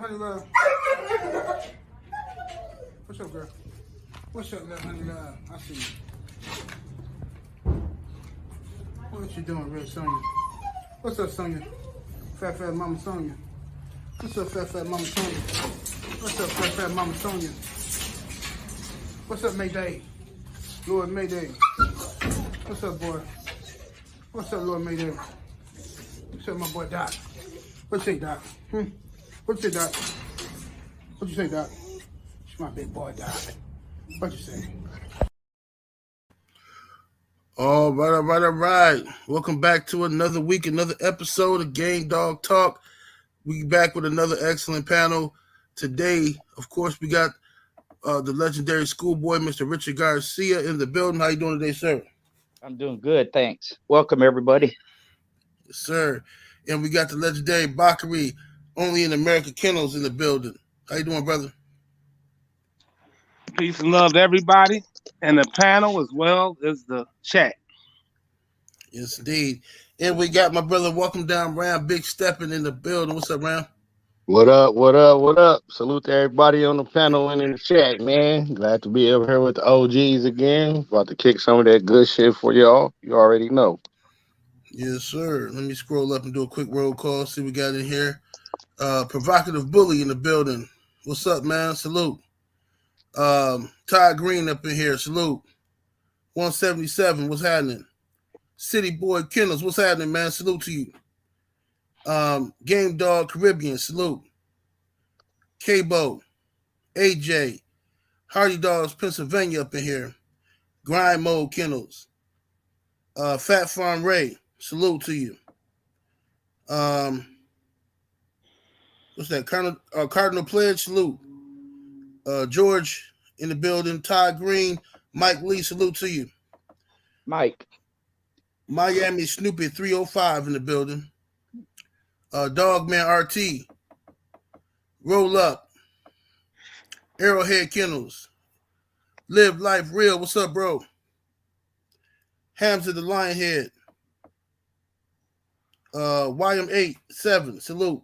honey love? What's up, girl? What's up, little honey love? I see you. What you doing, Red Sonia? What's up, Sonia? Fat Mama Sonia. What's up, Fat Mama Sonia? What's up, Fat Mama Sonia? What's up, Mayday? Lord Mayday. What's up, boy? What's up, Lord Mayday? What's up, my boy Doc? What you say, Doc? What you say, Doc? What you say, Doc? It's my big boy, Doc. What you say? All right. Welcome back to another week, another episode of Game Dog Talk. We back with another excellent panel. Today, of course, we got the legendary schoolboy, Mr. Richard Garcia, in the building. How you doing today, sir? I'm doing good, thanks. Welcome, everybody. Yes, sir. And we got the legendary Bakari, only in America Kennels, in the building. How you doing, brother? Peace and love to everybody, and the panel as well as the chat. Yes, indeed. And we got my brother, welcome down, Ram Big Steppin' in the building. What's up, Ram? What up, what up, what up? Salute to everybody on the panel and in the chat, man. Glad to be over here with the OGs again. About to kick some of that good shit for y'all. You already know. Yes, sir. Let me scroll up and do a quick roll call, see what we got in here. Provocative Bully in the building. What's up, man? Salute. Ty Green up in here. Salute. 177, what's happening? City Boy Kennels, what's happening, man? Salute to you. Game Dog Caribbean, salute. K-Bo, AJ, Hardy Dogs Pennsylvania up in here. Grind Mode Kennels. Fat Farm Ray, salute to you. What's that? Cardinal Pledge, salute. George in the building. Ty Green, Mike Lee, salute to you. Mike. Miami Snoopy 305 in the building. Dogman RT. Roll Up. Arrowhead Kennels. Live Life Real. What's up, bro? Hams of the Lionhead. YM87. Salute.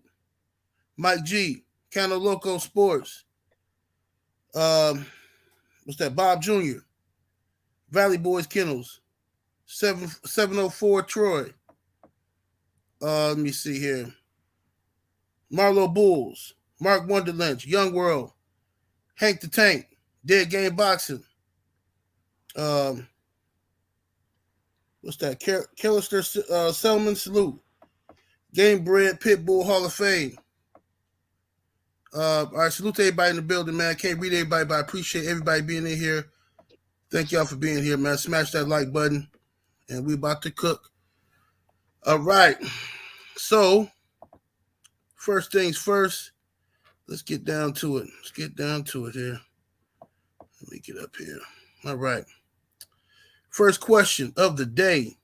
Mike G. Cano Loco Sports. What's that? Bob Jr. Valley Boys Kennels. 704 Troy. Let me see here. Marlo Bulls. Mark Wonderlynch. Young World. Hank the Tank. Dead Game Boxing. What's that? Kellister Selman, salute. Game Bread Pitbull Hall of Fame. All right, salute to everybody in the building, man. Can't read everybody, but I appreciate everybody being in here. Thank y'all for being here, man. Smash that like button. And we about to cook. All right. So, first things first, let's get down to it. Let's get down to it here. Let me get up here. All right. First question of the day.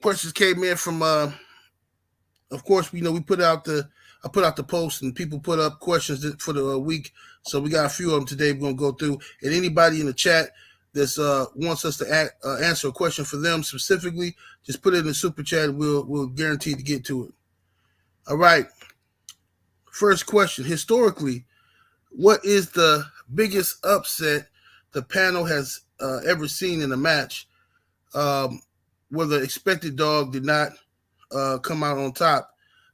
Questions came in from, of course, we put out I put out the post and people put up questions for the week. So we got a few of them today we're going to go through. And anybody in the chat that wants us to answer a question for them specifically, just put it in the super chat and we'll guarantee to get to it. All right. First question. Historically, what is the biggest upset the panel has ever seen in a match where the expected dog did not come out on top?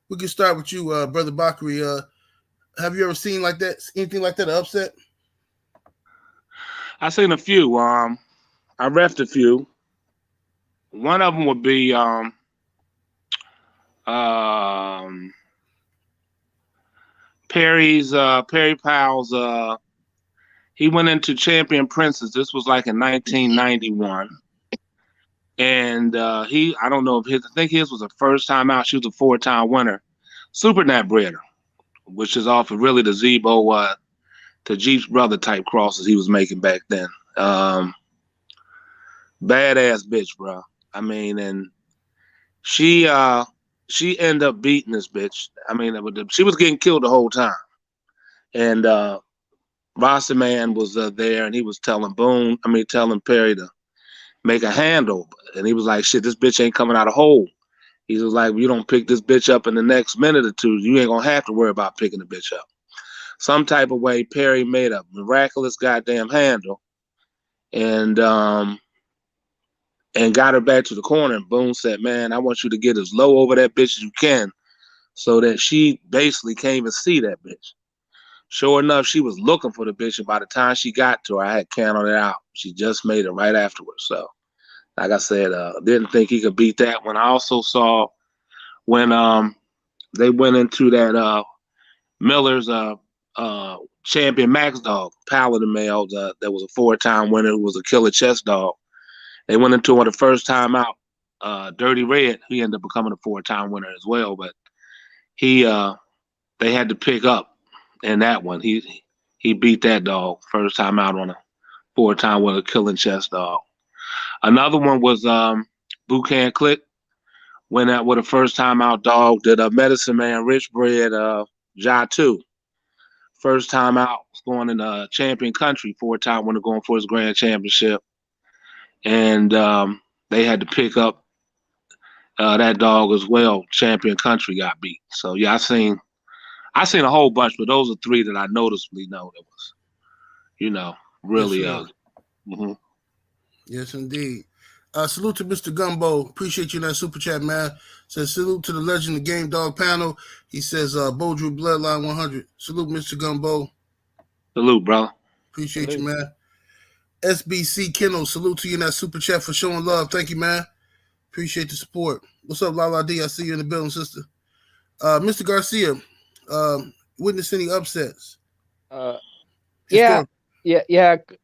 We can start with you, Brother Bakari. Have you ever seen like that, anything like that, an upset? I seen a few. I refed a few. One of them would be Perry Powell's. He went into Champion Princess. This was like in 1991, and I don't know if I think his was the first time out. She was a 4-time winner, Super Nat breeder, which is off of really the ZEBO. To Jeep's brother type crosses he was making back then. Badass bitch, bro. I mean, and she ended up beating this bitch. I mean, she was getting killed the whole time. And Rasta Man was there, and he was telling Perry to make a handle, and he was like, "Shit, this bitch ain't coming out of hole." He was like, if you don't pick this bitch up in the next minute or two, you ain't gonna have to worry about picking the bitch up. Some type of way, Perry made a miraculous goddamn handle and got her back to the corner. And Boone said, man, I want you to get as low over that bitch as you can so that she basically can't even see that bitch. Sure enough, she was looking for the bitch, and by the time she got to her, I had counted it out. She just made it right afterwards. So, like I said, didn't think he could beat that one. I also saw when they went into that Miller's champion Max dog, Paladin male, that was a 4-time winner, who was a killer chess dog. They went into it the first time out. Dirty Red, he ended up becoming a 4-time winner as well, but they had to pick up in that one. He beat that dog first time out on a 4-time winner, killing chess dog. Another one was Boucan Click. Went out with a first time out dog that Medicine Man Rich bred JOCKO. First time out, going in champion country, 4-time winner, going for his grand championship. And they had to pick up that dog as well. Champion country got beat. So yeah, I seen a whole bunch, but those are 3 that I noticeably know that was, really. Yes, yes indeed. Salute to Mr. Gumbo. Appreciate you in that super chat, man. Says salute to the legend of Game Dog panel. He says Bodrew Bloodline 100. Salute, Mr. Gumbo. Salute, bro. Appreciate you, man. SBC Kennel, salute to you in that super chat for showing love. Thank you, man. Appreciate the support. What's up, Lala D? I see you in the building, sister. Mr. Garcia, witness any upsets? Yeah,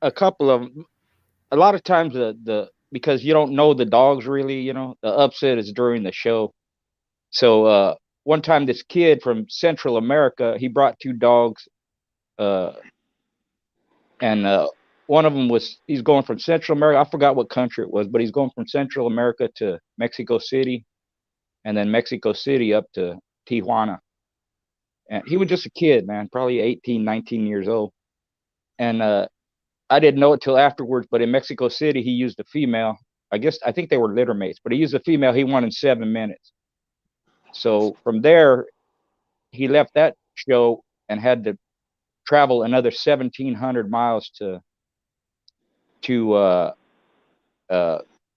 a couple of them. A lot of times because you don't know the dogs really, the upset is during the show. So one time this kid from Central America, he brought 2 dogs, and one of them he's going from Central America. I forgot what country it was, but he's going from Central America to Mexico City, and then Mexico City up to Tijuana. And he was just a kid, man, probably 18, 19 years old. And I didn't know it till afterwards, but in Mexico City, he used a female. I think they were litter mates, but he used a female. He won in 7 minutes. So from there, he left that show and had to travel another 1,700 miles to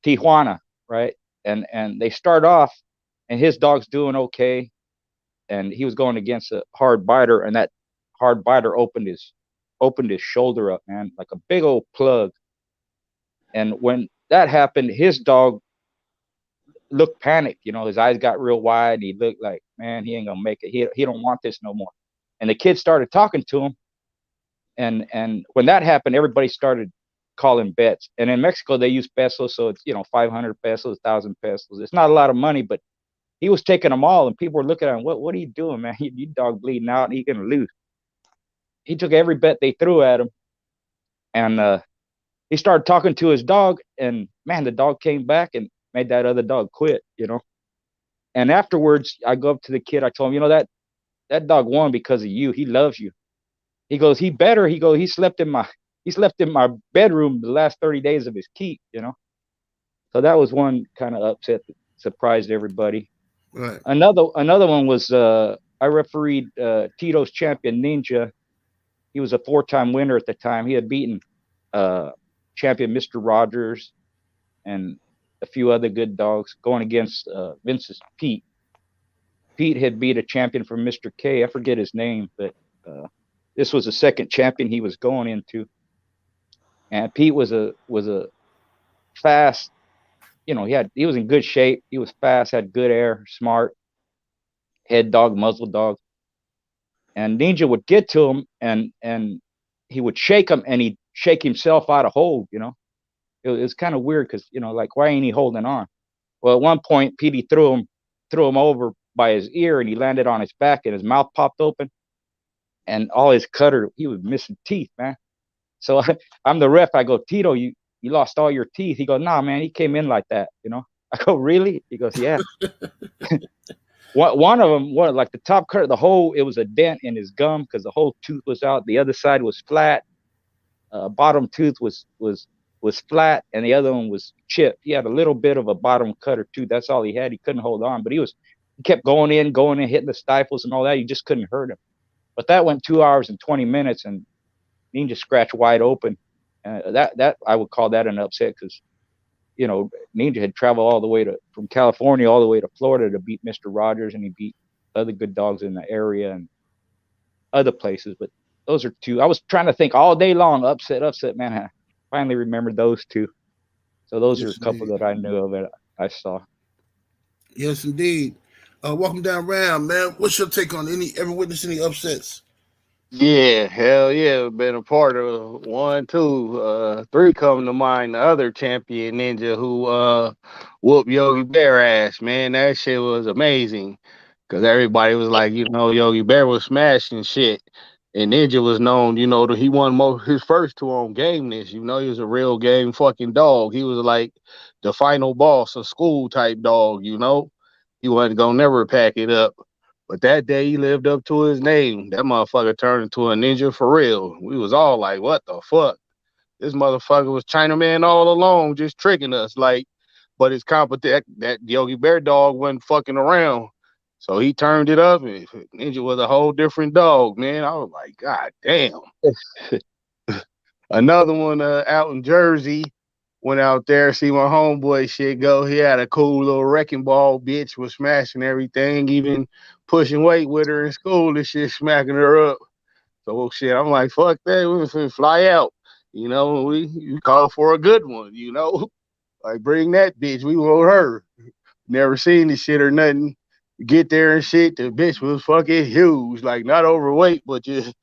Tijuana, right? And they start off, and his dog's doing okay, and he was going against a hard biter, and that hard biter opened his shoulder up, man, like a big old plug. And when that happened, his dog looked panicked. His eyes got real wide. He looked like, man, he ain't gonna make it. He don't want this no more. And the kid started talking to him. And when that happened, everybody started calling bets. And in Mexico, they use pesos, so it's 500 pesos, 1,000 pesos. It's not a lot of money, but he was taking them all, and people were looking at him. What are you doing, man? Your dog bleeding out, and he's gonna lose. He took every bet they threw at him, and he started talking to his dog, and man, the dog came back and made that other dog quit, And afterwards, I go up to the kid. I told him, that dog won because of you. He loves you. He goes, he slept in my bedroom the last 30 days of his keep, So that was one kind of upset that surprised everybody. Right. Another one was I refereed Tito's champion Ninja. He was a 4-time winner at the time. He had beaten champion Mr. Rogers and a few other good dogs, going against Vince's Pete. Pete had beat a champion from Mr. K. I forget his name, but this was the second champion he was going into. And Pete was a fast, he was in good shape. He was fast, had good air, smart, head dog, muzzle dog. And Ninja would get to him and he would shake him, and he'd shake himself out of hold, It was kind of weird because, like, why ain't he holding on? Well, at one point, Petey threw him over by his ear, and he landed on his back, and his mouth popped open, and all his cutter, he was missing teeth, man. So I'm the ref. I go, Tito, you lost all your teeth. He goes, nah, man, he came in like that, I go, really? He goes, yeah. One of them, like the top cutter, it was a dent in his gum because the whole tooth was out. The other side was flat. Bottom tooth was was flat and the other one was chipped. He had a little bit of a bottom cut or two. That's all he had. He couldn't hold on, but he kept going in, hitting the stifles and all that. You just couldn't hurt him. But that went 2 hours and 20 minutes, and Ninja scratched wide open. That I would call that an upset, because Ninja had traveled all the way from California all the way to Florida to beat Mr. Rogers, and he beat other good dogs in the area and other places. But those are two. I was trying to think all day long, upset, man. I finally remembered those two. So those are a couple that I knew of that I saw. Yes, indeed. Welcome down, Ram, man. What's your take on ever witnessed any upsets? Yeah, hell yeah. Been a part of 1, 2, 3 coming to mind. The other champion ninja who whooped Yogi Bear ass, man. That shit was amazing. Because everybody was like, Yogi Bear was smashing shit. And Ninja was known, he won his first 2 on Gameness. He was a real game fucking dog. He was like the final boss, a school type dog, He wasn't gonna never pack it up. But that day he lived up to his name. That motherfucker turned into a ninja for real. We was all like, what the fuck? This motherfucker was Chinaman all along, just tricking us. But his competent, that Yogi Bear dog wasn't fucking around. So he turned it up, and Ninja was a whole different dog, man. I was like, God damn. Another one out in Jersey, went out there, see my homeboy shit go. He had a cool little wrecking ball, bitch, was smashing everything, even pushing weight with her in school, this shit smacking her up. So shit, I'm like, fuck that, we finna fly out. We call for a good one, Like, bring that bitch, we want her. Never seen this shit or nothing. Get there and shit, the bitch was fucking huge, like not overweight, but just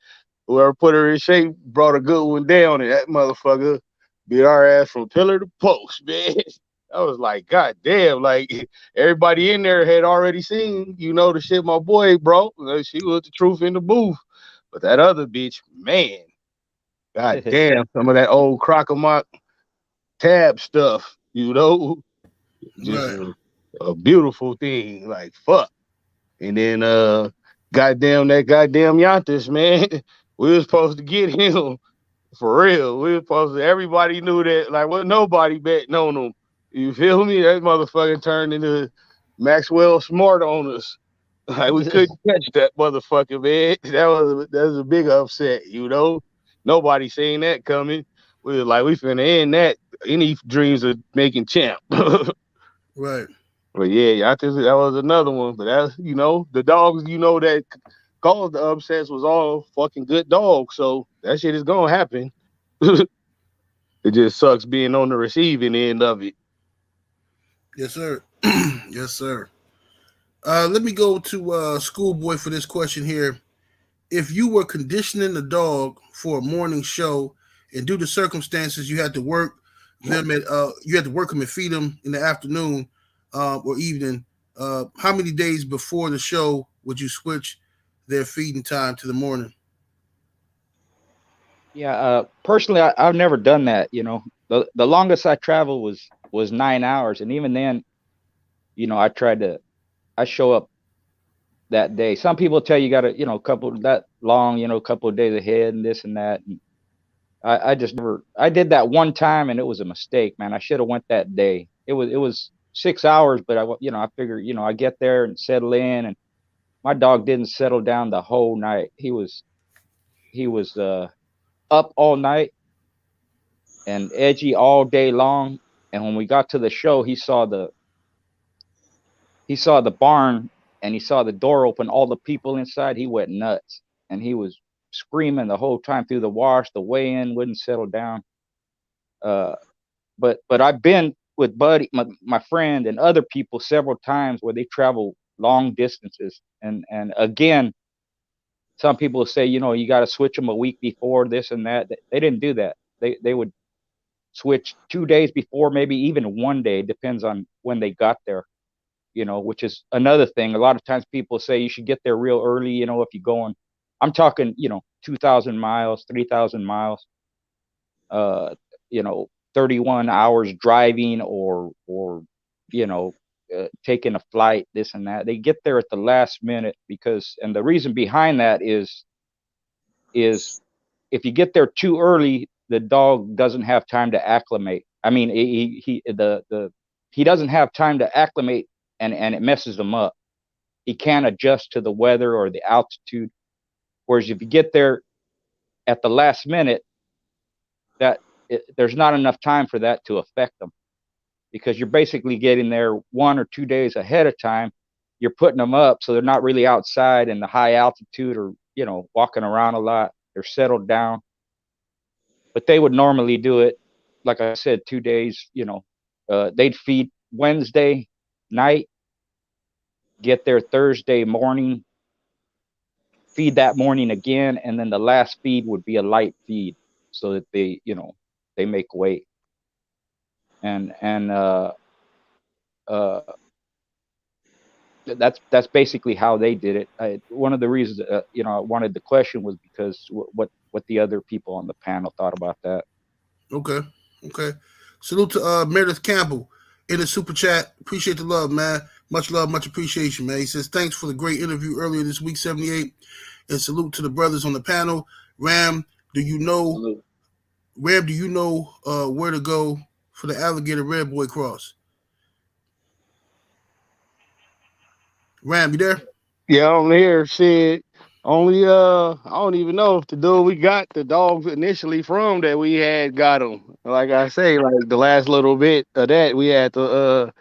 whoever put her in shape brought a good one down, and that motherfucker beat our ass from pillar to post, man. I was like, God damn, like everybody in there had already seen, the shit my boy brought. She was the truth in the booth. But that other bitch, man, God damn, some of that old Crocomock tab stuff, just Right. a beautiful thing, like fuck. And then goddamn that goddamn Yantis, man. We was supposed to get him for real. We was supposed to, everybody knew that, like, what, nobody betting on him. You feel me? That motherfucker turned into Maxwell Smart on us. Like, we couldn't catch that motherfucker, man. That was a big upset, Nobody seen that coming. We was like, we finna end that. Any dreams of making champ. Right. But yeah, I think that was another one. But that's, the dogs, that caused the upsets was all fucking good dogs. So that shit is gonna happen. It just sucks being on the receiving end of it. Yes, sir. Yes, sir. Let me go to Schoolboy for this question here. If you were conditioning a dog for a morning show, and due to circumstances you had to work them and feed them in the afternoon or evening, how many days before the show would you switch their feeding time to the morning? Yeah, personally, I've never done that. The longest I traveled was 9 hours, and even then, I show up that day. Some people tell you got to, couple that long, couple of days ahead and this and that. And I just never. I did that one time, and it was a mistake, man. I should have went that day. It was 6 hours, but I figured, I get there and settle in, and my dog didn't settle down the whole night. He was up all night and edgy all day long. And when we got to the show, he saw the barn and he saw the door open, all the people inside. He went nuts, and he was screaming the whole time through the wash, the weigh-in, wouldn't settle down. But I've been with Buddy, my friend, and other people several times where they travel long distances. And again, some people say, you got to switch them a week before, this and that. They didn't do that. They would switch 2 days before, maybe even 1 day, depends on when they got there, which is another thing. A lot of times people say you should get there real early, if you're going, I'm talking, 2,000 miles, 3,000 miles, 31 hours driving or taking a flight, this and that. They get there at the last minute and the reason behind that is if you get there too early, the dog doesn't have time to acclimate. I mean, he doesn't have time to acclimate, and it messes him up. He can't adjust to the weather or the altitude. Whereas if you get there at the last minute, there's not enough time for that to affect them, because you're basically getting there 1 or 2 days ahead of time. You're putting them up so they're not really outside in the high altitude or, walking around a lot. They're settled down. But they would normally do it, like I said, 2 days. They'd feed Wednesday night, get there Thursday morning, feed that morning again, and then the last feed would be a light feed so that they make weight. And that's basically how they did it. One of the reasons I wanted the question was because what the other people on the panel thought about that. Okay. Salute to Meredith Campbell in the super chat. Appreciate the love, man. Much love, much appreciation, man. He says thanks for the great interview earlier this week, 78, and salute to the brothers on the panel. Ram, do you know where to go for the alligator red boy cross? Ram, you there? Yeah, I'm here. Shit. Only I don't even know if the dude we got the dogs initially from that we had got them. Like I say, like the last little bit of that we had to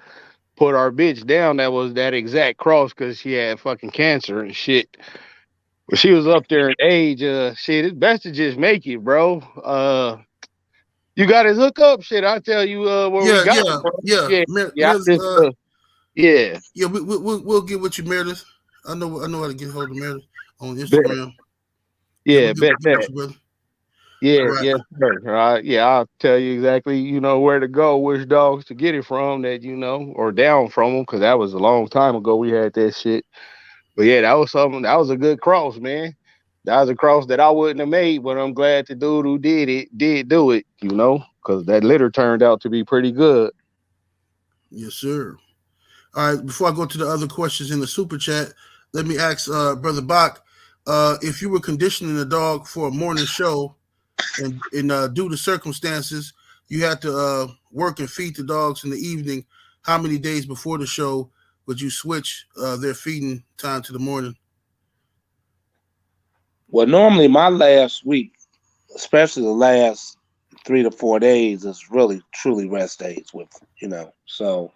put our bitch down. That was that exact cross because she had fucking cancer and shit. But she was up there in age. Shit, it's best to just make it, bro. You got his hookup, shit. I'll tell you where we got it from. Yeah. We'll get with you, Meredith. I know how to get hold of Meredith on Instagram. Yeah, bet. Yeah, right. Yes, sir. Yeah, I'll tell you exactly, where to go, which dogs to get it from that, or down from them, because that was a long time ago we had that shit. But yeah, that was a good cross, man. That was a cross that I wouldn't have made, but I'm glad the dude who did it did do it, because that litter turned out to be pretty good. Yes, sir. All right, before I go to the other questions in the super chat, let me ask Brother Bach, if you were conditioning a dog for a morning show and due to circumstances, you had to work and feed the dogs in the evening, how many days before the show would you switch their feeding time to the morning? Well, normally my last week, especially the last 3 to 4 days, is really truly rest days with, so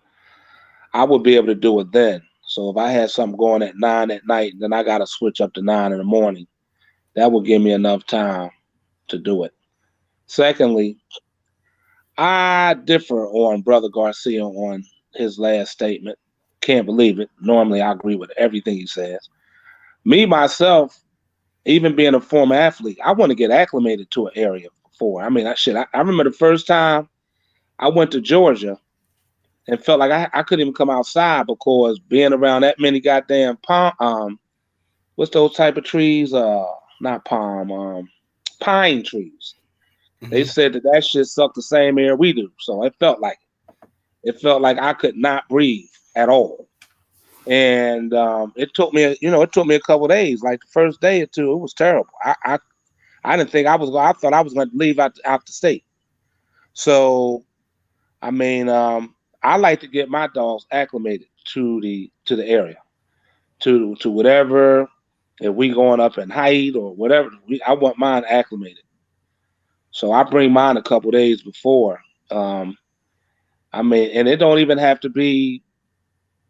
I would be able to do it then. So if I had something going at 9 at night, then I got to switch up to 9 in the morning. That would give me enough time to do it. Secondly, I differ on Brother Garcia on his last statement. Can't believe it. Normally, I agree with everything he says. Me, myself, even being a former athlete, I want to get acclimated to an area before. I mean, I remember the first time I went to Georgia and felt like I couldn't even come outside because being around that many goddamn palm, what's those type of trees? Not palm, pine trees. Mm-hmm. They said that shit sucked the same air we do. So it felt like I could not breathe at all. And it took me a couple of days. Like the first day or two, it was terrible. I didn't think I thought I was going to leave out the state. So, I mean, I like to get my dogs acclimated to the area, to whatever. If we going up in height or whatever, I want mine acclimated. So I bring mine a couple days before. I mean, and it don't even have to be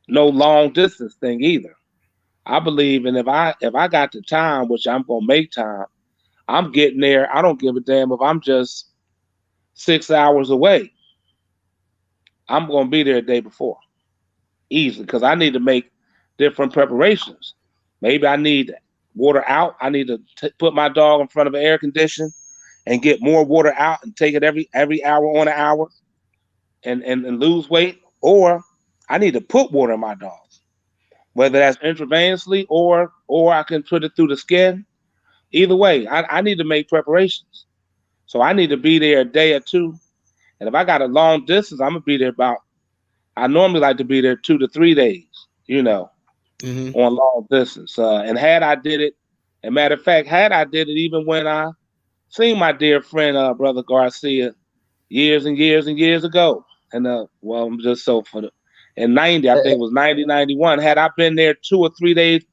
no long distance thing either. I believe, and if I got the time, which I'm gonna make time, I'm getting there. I don't give a damn if I'm just 6 hours away. I'm gonna be there a day before, easily, because I need to make different preparations. Maybe I need water out. I need to put my dog in front of an air condition and get more water out and take it every hour on an hour, and lose weight. Or I need to put water in my dogs, whether that's intravenously or I can put it through the skin. Either way, I need to make preparations. So I need to be there a day or two. And if I got a long distance, I'm going to be there I normally like to be there 2 to 3 days, mm-hmm. on long distance. And had I did it, and matter of fact, had I did it even when I seen my dear friend, Brother Garcia, years and years and years ago. And well, I'm just so for the in 90, I think it was 90, 91. Had I been there 2 or 3 days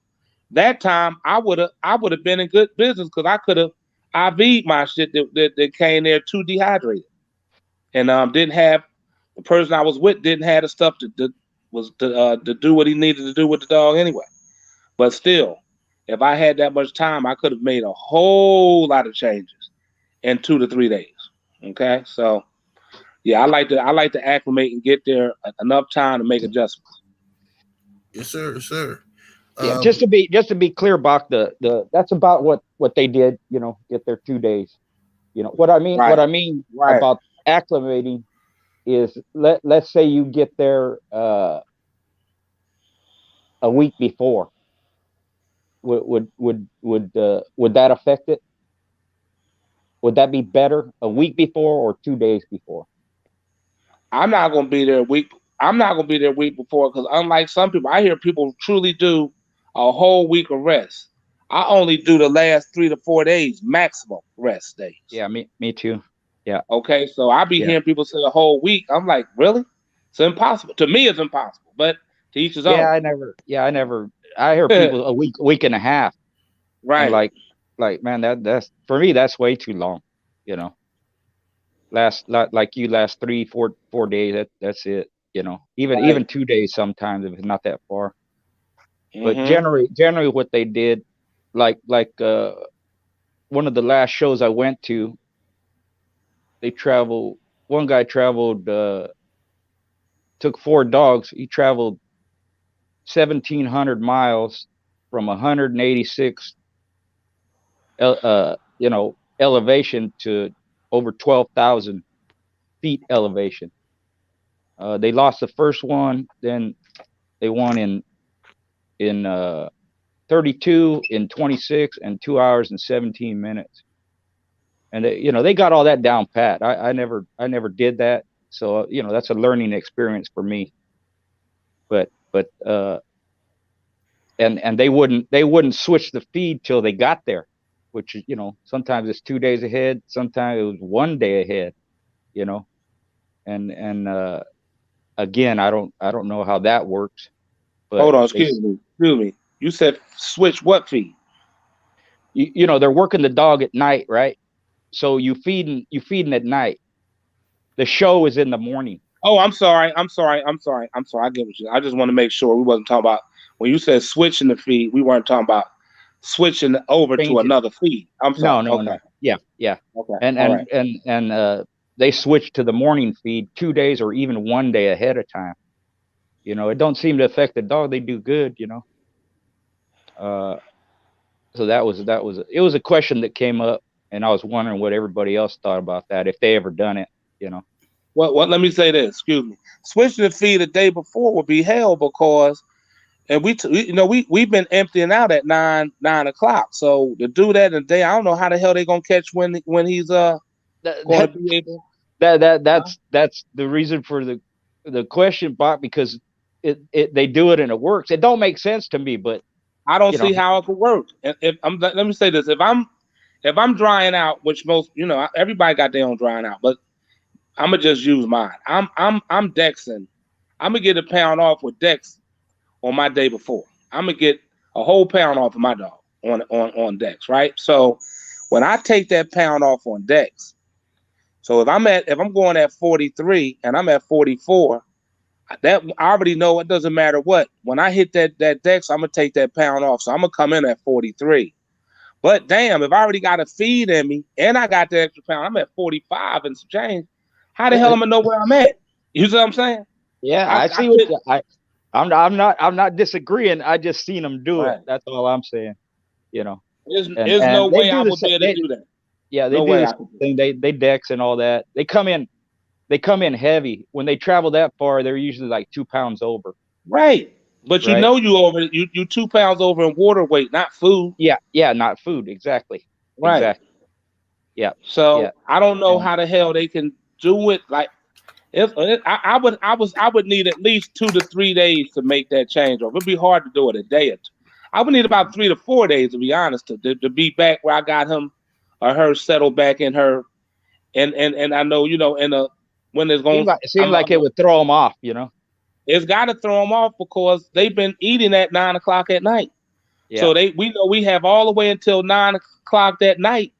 that time, I would have been in good business because I could have IV'd my shit that came there too dehydrated. And didn't have the person I was with didn't have the stuff to do what he needed to do with the dog anyway. But still, if I had that much time, I could have made a whole lot of changes in 2 to 3 days. Okay, so yeah, I like to acclimate and get there enough time to make adjustments. Yes, sir. Yes, sir. Yeah, just to be clear, Bach, that's about what they did. You know, get their 2 days. You know what I mean. Right. What I mean about acclimating is let's say you get there a week before. Would that affect it? Would that be better a week before or 2 days before? I'm not going to be there a week. I'm not going to be there a week before because unlike some people, I hear people truly do a whole week of rest. I only do the last 3 to 4 days maximum rest days. Yeah, me too. Yeah. Okay, so I be hearing people say a whole week. I'm like, really? It's impossible. To me, it's impossible. But to each his own. I hear people a week and a half. Right. Like man, that's for me. That's way too long. You know. Last 3, 4 days. That's it. You know. Even 2 days sometimes if it's not that far. But generally what they did, like one of the last shows I went to, one guy traveled, took 4 dogs. He traveled 1,700 miles from 186, elevation to over 12,000 feet elevation. They lost the first one, then they won in 32, in 26, and 2 hours and 17 minutes. And they got all that down pat. I never did that, so that's a learning experience for me. But and they wouldn't switch the feed till they got there, which sometimes it's 2 days ahead, sometimes it was 1 day ahead, and again, I don't know how that works. But hold on, excuse me. You said switch what feed? They're working the dog at night, right? So you feeding at night. The show is in the morning. Oh, I'm sorry. I get what you. I just want to make sure we wasn't talking about when you said switching the feed. We weren't talking about switching over to another feed. I'm sorry. No. Yeah. Okay. And they switched to the morning feed 2 days or even 1 day ahead of time. It don't seem to affect the dog. They do good. So that was a question that came up, and I was wondering what everybody else thought about that, if they ever done it. Well, let me say this. Excuse me. Switching the feed the day before would be hell because, and we've been emptying out at 9 o'clock. So to do that in a day, I don't know how the hell they gonna catch when he's going to be able. That's the reason for the question, Bob, because they do it and it works. It don't make sense to me, but I don't see how it could work. Let me say this: if I'm drying out, which most everybody got their own drying out, but I'm gonna just use mine. I'm dexing. I'm gonna get a pound off with dex on my day before. I'm gonna get a whole pound off of my dog on dex, right? So when I take that pound off on dex, so if I'm going at 43 and I'm at 44, that I already know it doesn't matter what. When I hit that dex, I'm gonna take that pound off. So I'm gonna come in at 43. But damn, if I already got a feed in me and I got the extra pound, I'm at 45 and some change. How the hell am I know where I'm at? You see what I'm saying? Yeah, I see what I'm not disagreeing. I just seen them do it. That's all I'm saying. There's no way I would be able to do that. Yeah, they do the thing. They dex and all that. They come in heavy. When they travel that far, they're usually like 2 pounds over. Right. But you 2 pounds over in water weight, not food. Yeah, not food. Exactly. Right. Exactly. Yeah. So I don't know how the hell they can do it. Like I would need at least 2 to 3 days to make that change. Or it'd be hard to do it a day or two. I would need about 3 to 4 days, to be honest, to be back where I got him her settle back in her, and I know, you know, when it's going, It seemed like it would throw them off, you know. It's got to throw them off because they've been eating at 9 o'clock at night. Yeah. So we know we have all the way until 9 o'clock that night.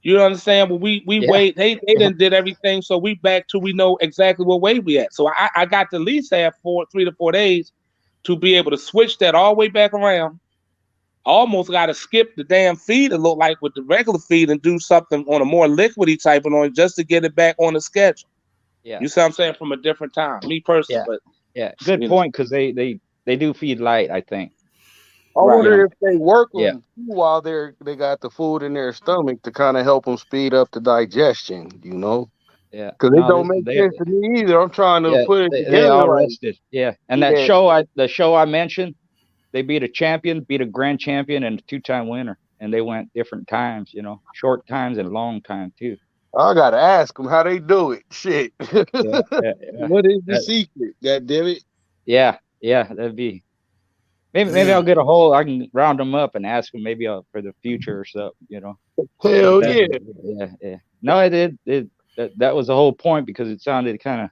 You understand? But we wait. They done did everything, so we back to we know exactly what weight we at. So I got to at least have 3 to 4 days to be able to switch that all the way back around. I almost got to skip the damn feed and look like with the regular feed and do something on a more liquidy type on just to get it back on the schedule. Yeah. You see what I'm saying? From a different time. Me personally, Yeah. but yeah, good point, because they do feed light, I think. I wonder Right. if they work Yeah. them while they got the food in their stomach to kind of help them speed up the digestion, you know? Yeah. Because it don't make sense to me either. I'm trying to put it they together. all Like, rested. Yeah. And that the show I mentioned, they beat a champion, beat a grand champion, and a 2-time winner. And they went different times, you know, short times and long time too. I gotta ask them how they do it. Shit. Yeah. What is the secret? God damn it. Yeah. That'd be. Maybe I'll get a hold. I can round them up and ask them maybe for the future or something, you know. Hell yeah. Yeah. No, it did. That was the whole point, because it sounded kind of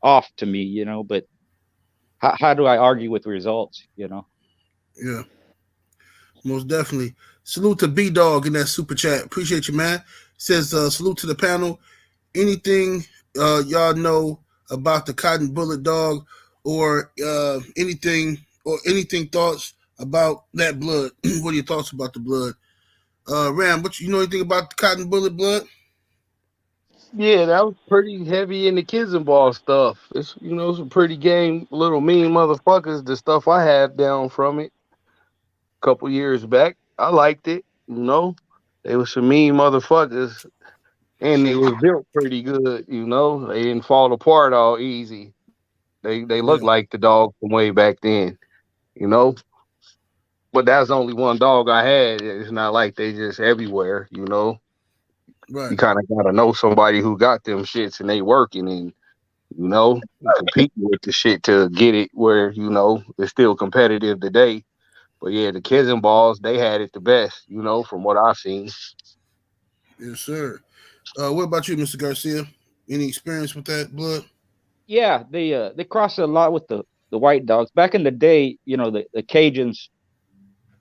off to me, you know. But how do I argue with results, you know? Yeah, most definitely. Salute to B Dog in that super chat. Appreciate you, man. Says salute to the panel. Anything y'all know about the cotton bullet dog, or anything thoughts about that blood? What are your thoughts about the blood? Ram, you know anything about the cotton bullet blood? Yeah, that was pretty heavy in the kids and ball stuff. It's, you know, some pretty game little mean motherfuckers. The stuff I had down from it a couple years back, I liked it. You know, they were some mean motherfuckers, and they was built pretty good. You know, they didn't fall apart all easy. They looked like the dog from way back then. You know, but that's only one dog I had. It's not like they just everywhere. You know, you kind of gotta know somebody who got them shits and they working, and you know, competing with the shit to get it where, you know, it's still competitive today. But yeah, the kids and balls, they had it the best, you know, from what I've seen. Yes, sir. What about you, Mr. Garcia? Any experience with that blood? Yeah, they crossed a lot with the white dogs. Back in the day, you know, the Cajuns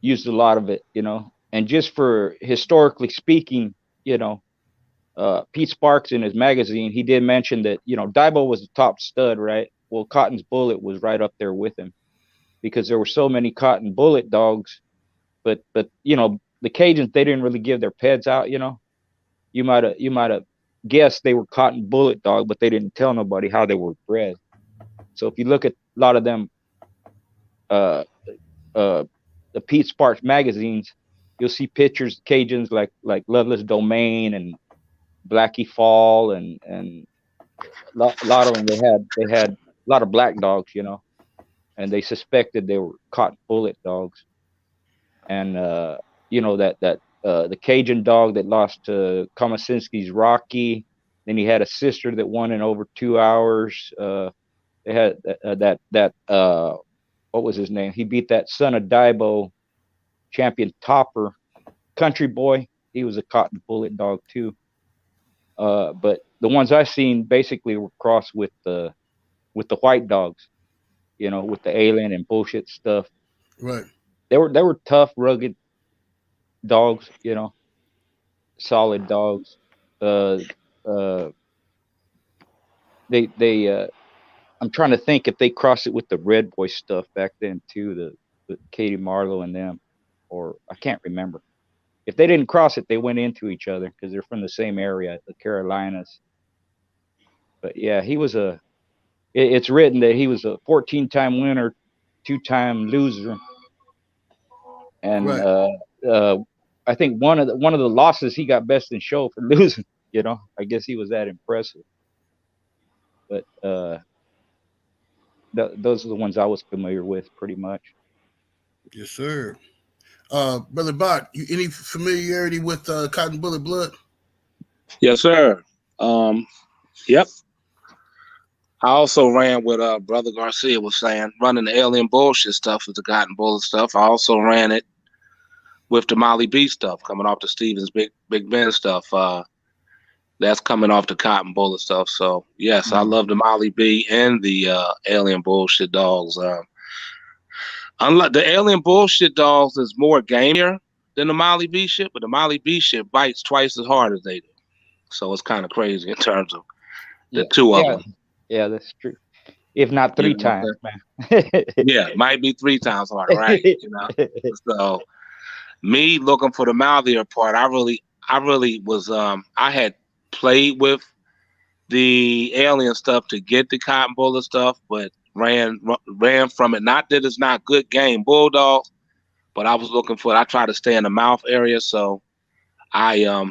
used a lot of it, you know. And just for historically speaking, you know, Pete Sparks in his magazine, he did mention that, you know, DIBO was the top stud, right? Well, Cotton's Bullet was right up there with him, because there were so many Cotton Bullet dogs. But you know, the Cajuns, they didn't really give their pets out, you know. You might have guessed they were Cotton Bullet dog, but they didn't tell nobody how they were bred. So if you look at a lot of them the Pete Sparks magazines, you'll see pictures of Cajuns like Loveless Domain and Blackie Fall, and a lot of them, they had a lot of black dogs, you know, and they suspected they were Cotton Bullet dogs. And you know, that the Cajun dog that lost to Komasinski's Rocky, then he had a sister that won in over 2 hours. They had that what was his name? He beat that son of DIBO champion Topper, Country Boy. He was a Cotton Bullet dog too. But the ones I've seen basically were crossed with the white dogs, you know, with the alien and bullshit stuff. Right. They were tough, rugged dogs, you know, solid dogs. They I'm trying to think if they crossed it with the REDBOY stuff back then too, the Katie Marlowe and them, or I can't remember. If they didn't cross it, they went into each other because they're from the same area, the Carolinas. But yeah, he was it's written that he was a 14-time winner, 2-time loser. And I think one of the losses, he got best in show for losing, you know. I guess he was that impressive. But those are the ones I was familiar with pretty much. Yes, sir. Brother Bot, any familiarity with Cotton Bullet blood? Yes, sir. Yep. I also ran with Brother Garcia was saying, running the alien bullshit stuff with the Cotton Bullet stuff. I also ran it with the Molly B stuff coming off the Stevens Big Ben stuff. That's coming off the cotton bullet stuff. So yes, I love the Molly B and the alien bullshit dogs. Unlike the alien bullshit dogs is more gamier than the Molly B shit, but the Molly B shit bites twice as hard as they do. So it's kind of crazy in terms of the two of them. Yeah, that's true. If not three times, man. Yeah, might be 3 times harder, right? You know. So me looking for the mouthier part, I really was I had played with the alien stuff to get the cotton bullet stuff, but ran from it. Not that it's not good game bulldogs, but I was looking for it. I tried to stay in the mouth area, so I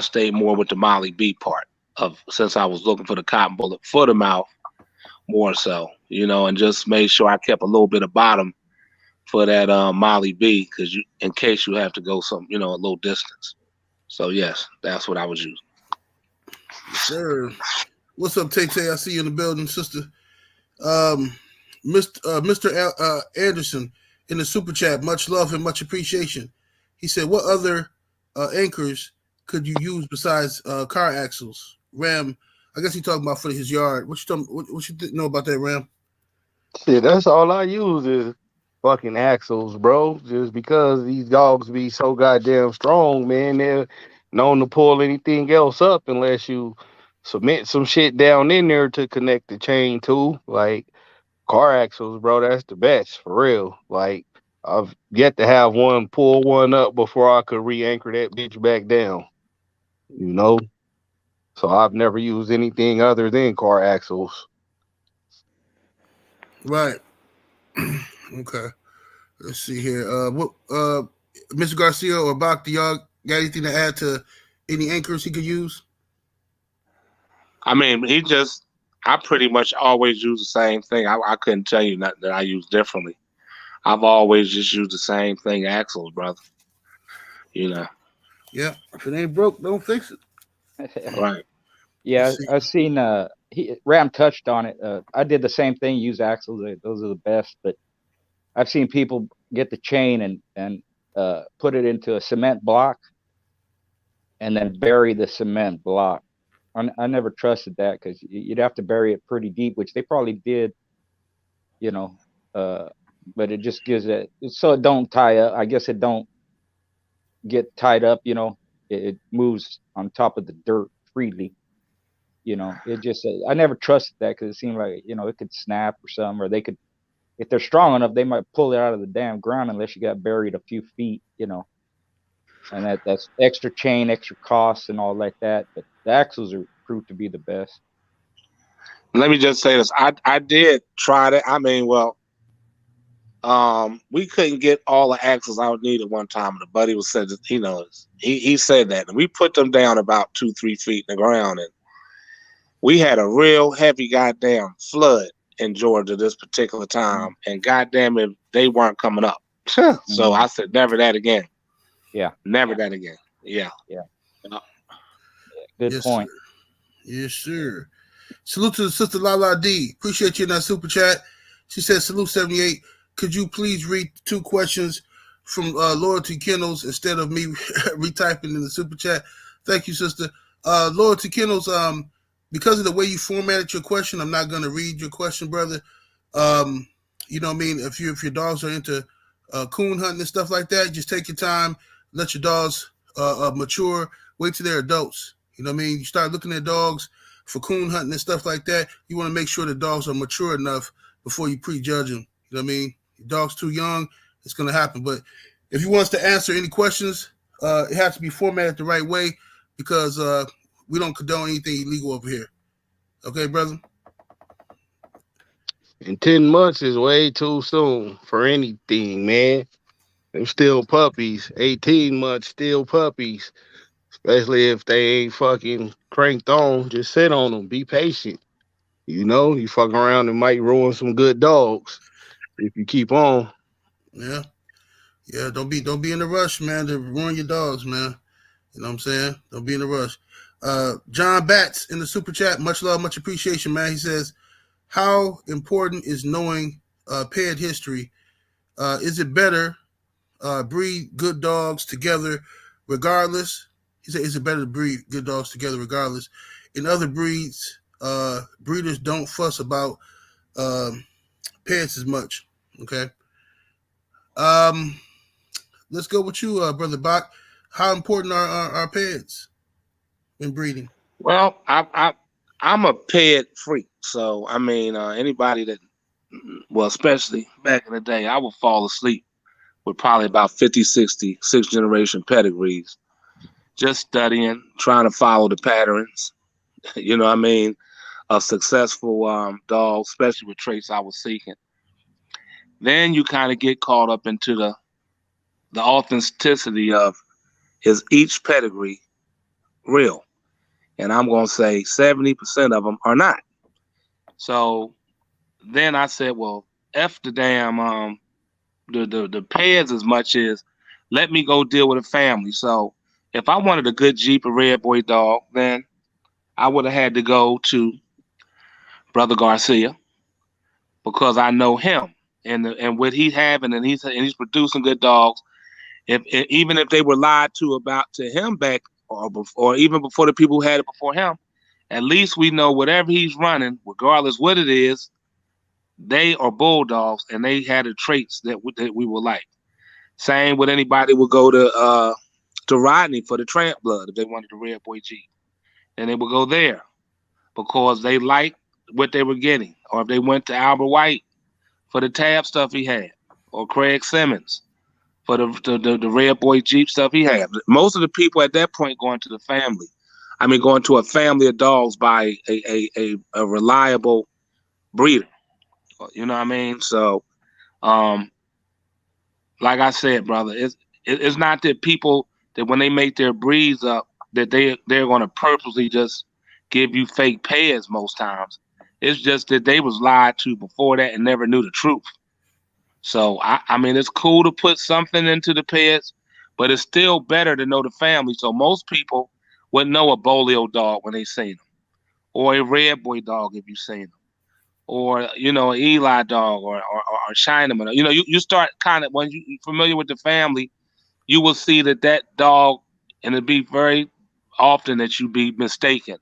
stayed more with the Molly B part of, since I was looking for the cotton bullet for the mouth more so, you know, and just made sure I kept a little bit of bottom for that Molly B, because in case you have to go some, you know, a little distance. So yes, that's what I was using. Sure. What's up, Tay-Tay? I see you in the building, sister. Mr. Anderson in the super chat, much love and much appreciation. He said, what other anchors could you use besides car axles? Ram, I guess he talking about for his yard. What you know about that, Ram? Shit, that's all I use is fucking axles, bro. Just because these dogs be so goddamn strong, man, they're known to pull anything else up unless you cement some shit down in there to connect the chain to. Like car axles, bro, that's the best for real. Like I've yet to have one pull one up before I could re-anchor that bitch back down. You know? So I've never used anything other than car axles. Right. Okay. Let's see here. What Mr. Garcia or Bach, do y'all got anything to add to any anchors he could use? I mean, I pretty much always use the same thing. I couldn't tell you nothing that I use differently. I've always just used the same thing, axles, brother. You know. Yeah. If it ain't broke, don't fix it. Right. Yeah, I've seen Ram touched on it. I did the same thing, use axles. Those are the best, but I've seen people get the chain and put it into a cement block and then bury the cement block. I never trusted that because you'd have to bury it pretty deep, which they probably did, you know, but it just gives it so it don't tie up. I guess it don't get tied up, you know, it moves on top of the dirt freely. You know, it just, I never trusted that because it seemed like, you know, it could snap or something, or they could, if they're strong enough, they might pull it out of the damn ground unless you got buried a few feet, you know, and that's extra chain, extra costs and all like that. But the axles are proved to be the best. Let me just say this. I did try that. I mean, well, we couldn't get all the axles I would need at one time. And the buddy was said that he knows. He said that. And we put them down about 2-3 feet in the ground, and we had a real heavy goddamn flood in Georgia this particular time, and goddamn it, they weren't coming up. So I said, never that again. Yeah. Never that again. Yeah. Good point. Sir. Yes, sir. Salute to the sister Lala D. Appreciate you in that super chat. She said, salute 78. Could you please read 2 questions from Loyalty Kennels instead of me retyping in the super chat? Thank you, sister. Loyalty Kennels, because of the way you formatted your question, I'm not going to read your question, brother. You know what I mean? If your dogs are into coon hunting and stuff like that, just take your time, let your dogs mature, wait till they're adults. You know what I mean? You start looking at dogs for coon hunting and stuff like that. You want to make sure the dogs are mature enough before you prejudge them. You know what I mean? Your dog's too young, it's going to happen. But if you want us to answer any questions, it has to be formatted the right way because we don't condone anything illegal over here. Okay, brother? And 10 months is way too soon for anything, man. They're still puppies. 18 months, still puppies. Especially if they ain't fucking cranked on. Just sit on them. Be patient. You know, you fuck around and might ruin some good dogs if you keep on. Yeah. Yeah, don't be in a rush, man, to ruin your dogs, man. You know what I'm saying? Don't be in a rush. John Batts in the super chat, much love, much appreciation, man. He says, how important is knowing pet history? Is it better breed good dogs together regardless. He said, is it better to breed good dogs together regardless? In other breeds, breeders don't fuss about pets as much. Okay. Let's go with you, Brother Bach. How important are pets in breeding? Well, I'm a pet freak, so I mean, anybody that, well, especially back in the day, I would fall asleep with probably about 50, 60 sixth generation pedigrees, just studying, trying to follow the patterns. You know what I mean? A successful dog, especially with traits I was seeking. Then you kind of get caught up into the authenticity of, is each pedigree real? And I'm going to say 70% of them are not. So then I said, well, F the damn the peds as much as let me go deal with a family. So if I wanted a good Jeep or Red Boy dog, then I would have had to go to Brother Garcia because I know him and what he's having, and he's producing good dogs. If even if they were lied to about to him back or even before the people who had it before him, at least we know whatever he's running, regardless what it is, they are bulldogs and they had the traits that we would like. Same with anybody would go to Rodney for the Tramp Blood if they wanted the Red Boy Jeep, and they would go there because they liked what they were getting. Or if they went to Albert White for the Tab stuff he had, or Craig Simmons for the Red Boy Jeep stuff he had. Most of the people at that point going to the family, going to a family of dogs by a reliable breeder. You know what I mean? So, like I said, brother, it's not that people that when they make their breeds up that they're going to purposely just give you fake pairs most times. It's just that they was lied to before that and never knew the truth. So I mean, it's cool to put something into the pairs, but it's still better to know the family. So most people would know a Bolio dog when they seen them, or a Red Boy dog if you seen them, or an Eli dog or Chinaman. You start kind of when you're familiar with the family, you will see that dog, and it'd be very often that you be mistaken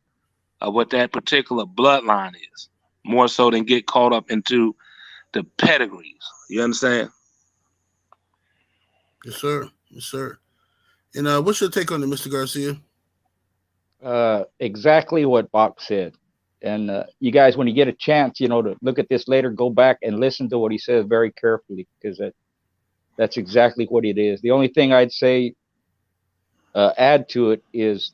of what that particular bloodline is, more so than get caught up into the pedigrees. You understand? Yes, sir. Yes, sir. And what's your take on it, Mr. Garcia? Exactly what Bach said. And you guys, when you get a chance, to look at this later, go back and listen to what he says very carefully, because that's exactly what it is. The only thing I'd say add to it is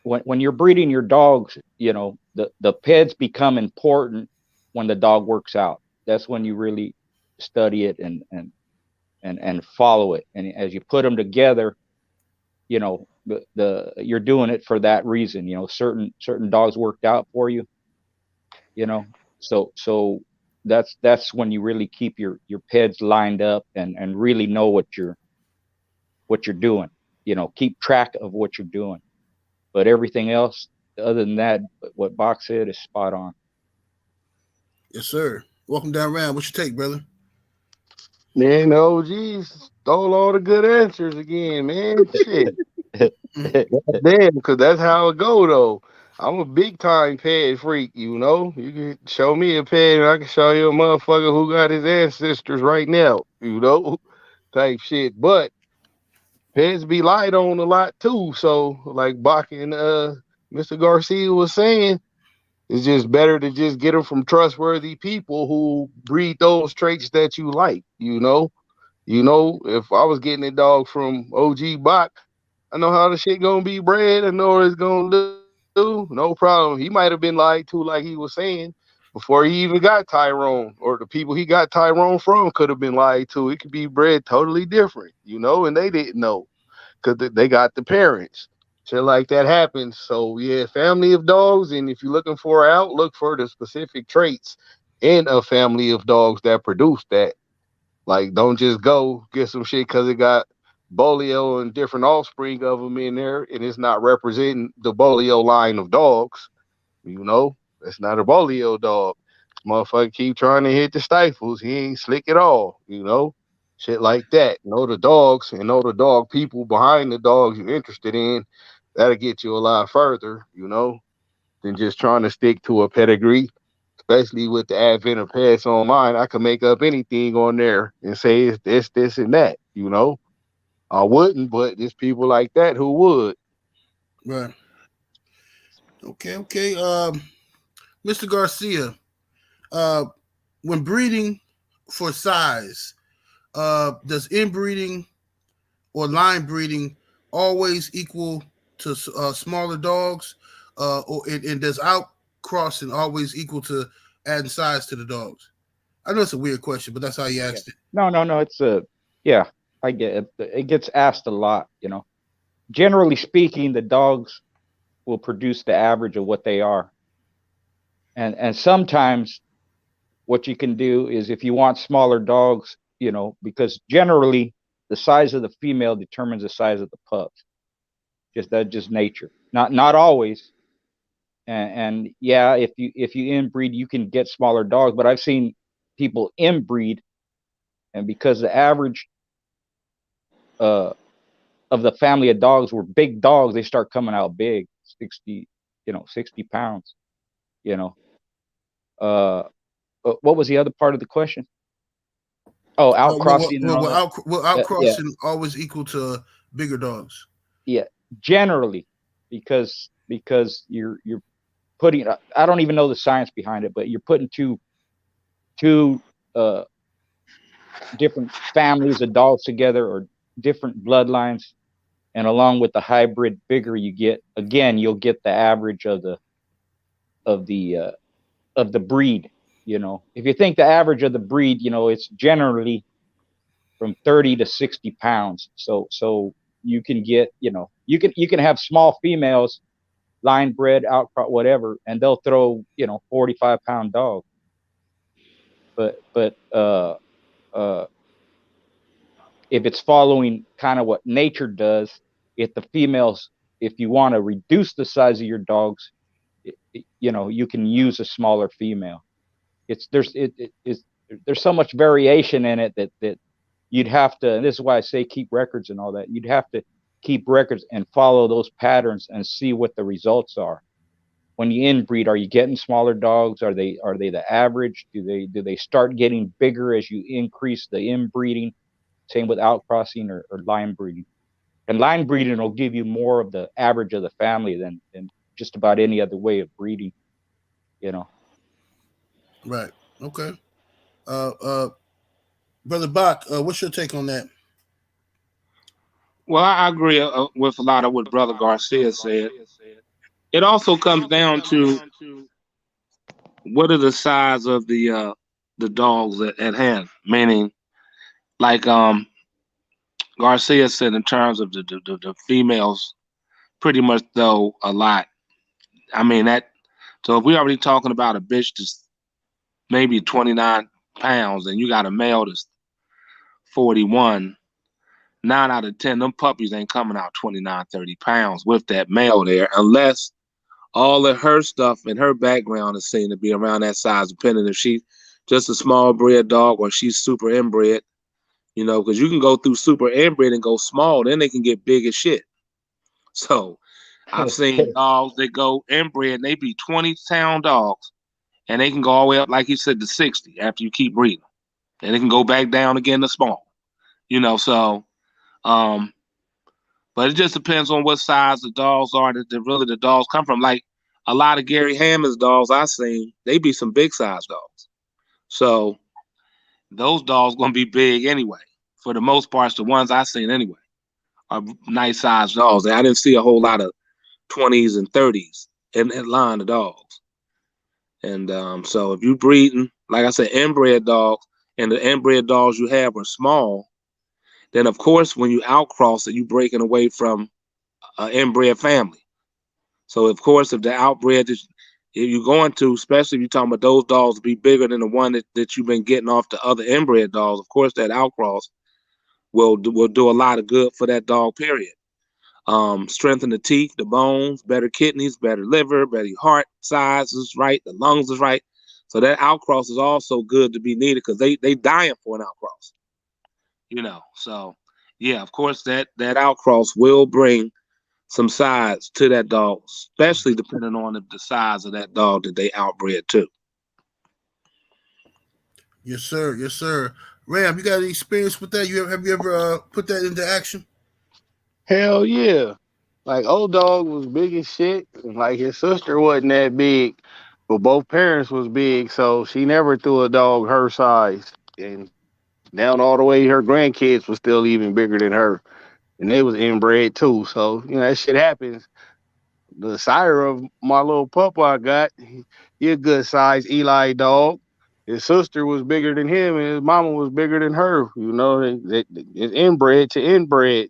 when you're breeding your dogs, the peds become important when the dog works out. That's when you really study it and follow it. And as you put them together, you're doing it for that reason. Certain dogs worked out for you. So that's when you really keep your peds lined up and really know what you're doing. Keep track of what you're doing. But everything else, other than that, what Bach said is spot on. Yes, sir. Welcome down round. What's your take, brother? Man, the OGs stole all the good answers again, man. Shit. Damn, because that's how it go, though. I'm a big time pet freak, You can show me a pet and I can show you a motherfucker who got his ancestors right now, type shit. But pets be lied on a lot too. So, like Bach and Mr. Garcia was saying, it's just better to just get them from trustworthy people who breed those traits that you like, if I was getting a dog from OG Bach, I know how the shit gonna be bred. I know what it's gonna do. No problem. He might have been lied to, like he was saying, before he even got Tyrone, or the people he got Tyrone from could have been lied to. It could be bred totally different, and they didn't know because they got the parents. Shit like that happens. So yeah, family of dogs, and if you're looking for out, look for the specific traits in a family of dogs that produce that. Like, don't just go get some shit because it got Bolio and different offspring of them in there, and it's not representing the Bolio line of dogs. It's not a Bolio dog. Motherfucker keep trying to hit the stifles. He ain't slick at all. shit like that. Know the dogs and know the dog people behind the dogs you're interested in. That'll get you a lot further, you know, than just trying to stick to a pedigree. Especially with the advent of pets online, I can make up anything on there and say it's this, this, and that, you know. I wouldn't, but there's people like that who would. Right. Okay. Okay. Mr. Garcia, when breeding for size, does inbreeding or line breeding always equal to smaller dogs, and does outcrossing always equal to adding size to the dogs? I know it's a weird question, but that's how you asked it. No, it's yeah, I get it. It gets asked a lot, you know. Generally speaking, the dogs will produce the average of what they are. And sometimes what you can do is, if you want smaller dogs, you know, because generally the size of the female determines the size of the pups. That's just nature. Not always. And yeah, if you inbreed, you can get smaller dogs, but I've seen people inbreed, and because the average of the family of dogs were big dogs, they start coming out big, 60 pounds, you know. What was the other part of the question? Oh, outcrossing and all that. Will outcrossing always equal to bigger dogs? Yeah, generally, because you're putting, I don't even know the science behind it, but you're putting two different families of dogs together, or different bloodlines, and along with the hybrid bigger you get, again, you'll get the average of the breed. You know, if you think the average of the breed, you know, it's generally from 30 to 60 pounds. So you can get, you know, you can have small females, line bred, outcrop, whatever, and they'll throw, you know, 45-pound dog. But if it's following kind of what nature does, if the females, if you want to reduce the size of your dogs, you know, you can use a smaller female. There's so much variation in it that you'd have to, and this is why I say keep records and all that. You'd have to keep records and follow those patterns and see what the results are. When you inbreed, are you getting smaller dogs? Are they the average? Do they start getting bigger as you increase the inbreeding? Same with outcrossing or line breeding. And line breeding will give you more of the average of the family than just about any other way of breeding, you know. Right. Okay. Brother Bach, what's your take on that? Well, I agree with a lot of what Brother Garcia said. It also comes down to what are the size of the dogs at hand. Meaning, like Garcia said, in terms of the females, pretty much though a lot. I mean that. So if we're already talking about a bitch that's maybe 29 pounds, and you got a male that's 41, 9 out of 10, them puppies ain't coming out 29, 30 pounds with that male there, unless all of her stuff and her background is seen to be around that size, depending if she's just a small bred dog or she's super inbred, you know, because you can go through super inbred and go small, then they can get big as shit. So I've seen dogs that go inbred and they be 20-pound dogs, and they can go all the way up, like he said, to 60 after you keep breeding. And it can go back down again to small, you know, so, but it just depends on what size the dogs are that really the dogs come from. Like a lot of Gary Hammond's dogs I've seen, they be some big size dogs. So those dogs going to be big anyway. For the most part, the ones I've seen anyway are nice sized dogs. I didn't see a whole lot of 20s and 30s in that line of dogs. And so if you breeding, like I said, inbred dogs, and the inbred dogs you have are small, then of course when you outcross it, you breaking away from an inbred family. So of course, if the outbred, if you're going to, especially if you're talking about those dogs be bigger than the one that you've been getting off the other inbred dogs, of course that outcross will do a lot of good for that dog, period. Strengthen the teeth, the bones, better kidneys, better liver, better heart size is right, the lungs is right. So that outcross is also good to be needed, because they dying for an outcross. you know. So yeah, of course that outcross will bring some size to that dog, especially depending on the size of that dog that they outbred to. Yes, sir. Yes, sir. Ram, you got any experience with that? Have you ever put that into action? Hell yeah. Like old dog was big as shit. And like his sister wasn't that big, but both parents was big, so she never threw a dog her size. And down all the way, her grandkids was still even bigger than her, and they was inbred too. So that shit happens. The sire of my little pup I got, he a good size Eli dog. His sister was bigger than him, and his mama was bigger than her. It's inbred to inbred.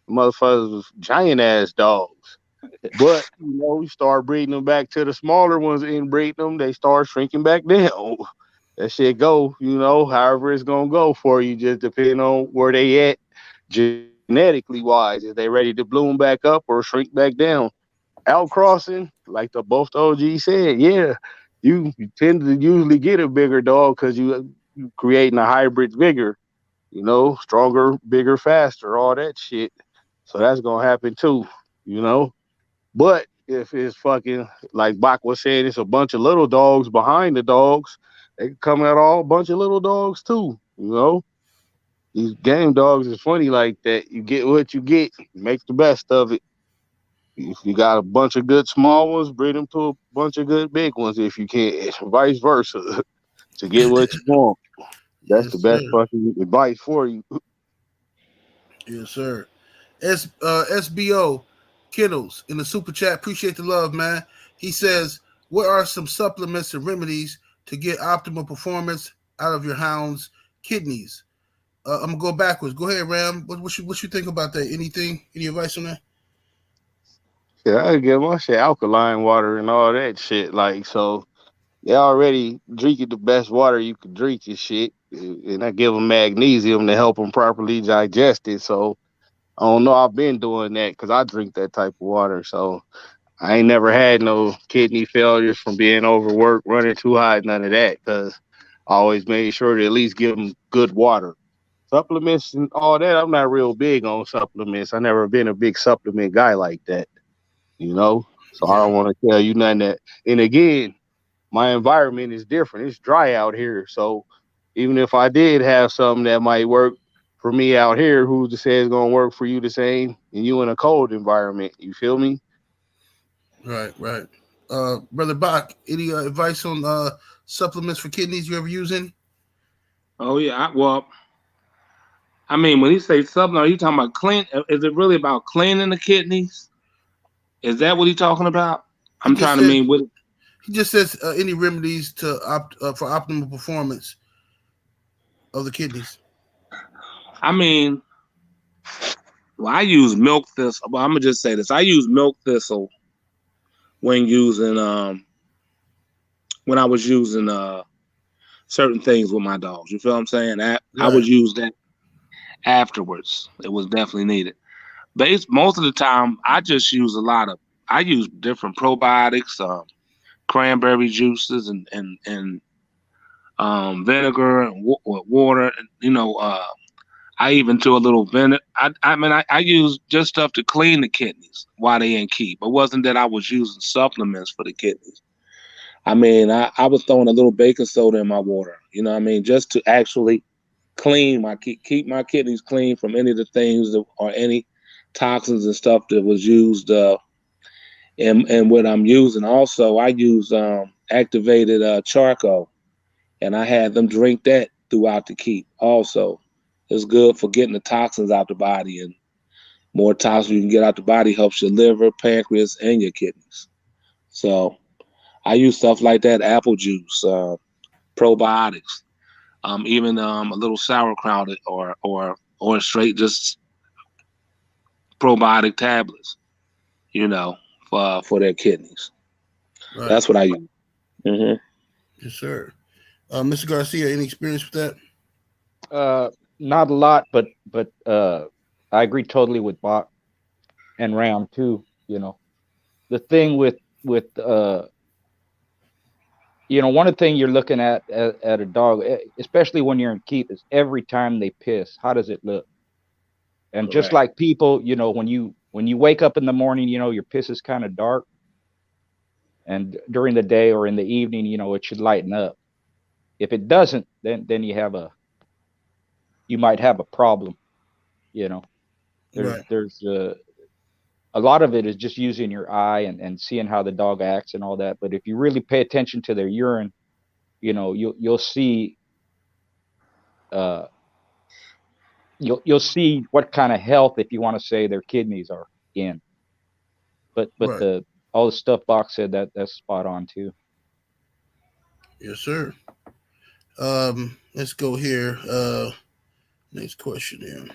Motherfuckers was giant ass dogs. But we start breeding them back to the smaller ones, inbreeding them. They start shrinking back down. That shit go, however it's gonna go for you, just depending on where they at genetically wise. Is they ready to bloom back up or shrink back down? Outcrossing, like both the OG said, yeah, you tend to usually get a bigger dog because you creating a hybrid bigger, stronger, bigger, faster, all that shit. So that's gonna happen too, you know. But if it's fucking like Bach was saying, it's a bunch of little dogs behind the dogs. They can come out all a bunch of little dogs too, These game dogs is funny like that. You get what you get, make the best of it. If you got a bunch of good small ones, breed them to a bunch of good big ones if you can, vice versa, to get what you want. That's the Yes, best sir. fucking advice for you. Yes, sir. SBO Kennels in the super chat. Appreciate the love, man. He says, "What are some supplements and remedies to get optimal performance out of your hound's kidneys?" I'm gonna go backwards. Go ahead, Ram. What you think about that? Anything? Any advice on that? Yeah, I give my shit alkaline water and all that shit. Like, so they already drinking the best water you could drink and shit. And I give them magnesium to help them properly digest it. So I don't know. I've been doing that because I drink that type of water. So I ain't never had no kidney failures from being overworked, running too hot, none of that. Because I always made sure to at least give them good water. Supplements and all that, I'm not real big on supplements. I never been a big supplement guy like that, So I Yeah. don't want to tell you nothing that. And again, my environment is different. It's dry out here, so even if I did have something that might work for me out here, who's to say it's gonna work for you the same? And you in a cold environment, you feel me? Right. Right. Brother Bach, any advice on supplements for kidneys you ever use any? Oh yeah, well, I mean, when you say something, are you talking about clean? Is it really about cleaning the kidneys? Is that what he's talking about? He I'm just trying to said mean what. he just says any remedies to for optimal performance of the kidneys. I mean, well, I use milk thistle. Well, I'm gonna just say this: I use milk thistle when using when I was using certain things with my dogs. You feel what I'm saying? I Right. would use that afterwards. It was definitely needed. Most of the time, I use different probiotics, cranberry juices, and vinegar and water. And, I even do a little vinegar. I use just stuff to clean the kidneys while they in keep. It wasn't that I was using supplements for the kidneys. I mean, I was throwing a little baking soda in my water. You know what I mean? Just to actually clean keep my kidneys clean from any of the things or any toxins and stuff that was used in what I'm using. Also, I use activated charcoal, and I had them drink that throughout the keep. Also, it's good for getting the toxins out the body, and more toxins you can get out the body helps your liver, pancreas, and your kidneys. So I use stuff like that, apple juice, probiotics, even a little sauerkraut or straight just probiotic tablets, you know, for their kidneys. Right. That's what I use. Mm-hmm. Yes, sir. Mr. Garcia, any experience with that? Not a lot, but I agree totally with Bach and Ram too. The thing with you know, one of the things you're looking at a dog, especially when you're in keep, is every time they piss, how does it look? And just like people, you know, when you wake up in the morning, you know, your piss is kind of dark, and during the day or in the evening, you know, it should lighten up. If it doesn't, then you might have a problem. You know, there's a lot of it is just using your eye and seeing how the dog acts and all that. But if you really pay attention to their urine, you know, you'll see you'll see what kind of health, if you want to say, their kidneys are in. But the all the stuff Bach said, that's spot on too. Yes, sir. Let's go here. Next question here.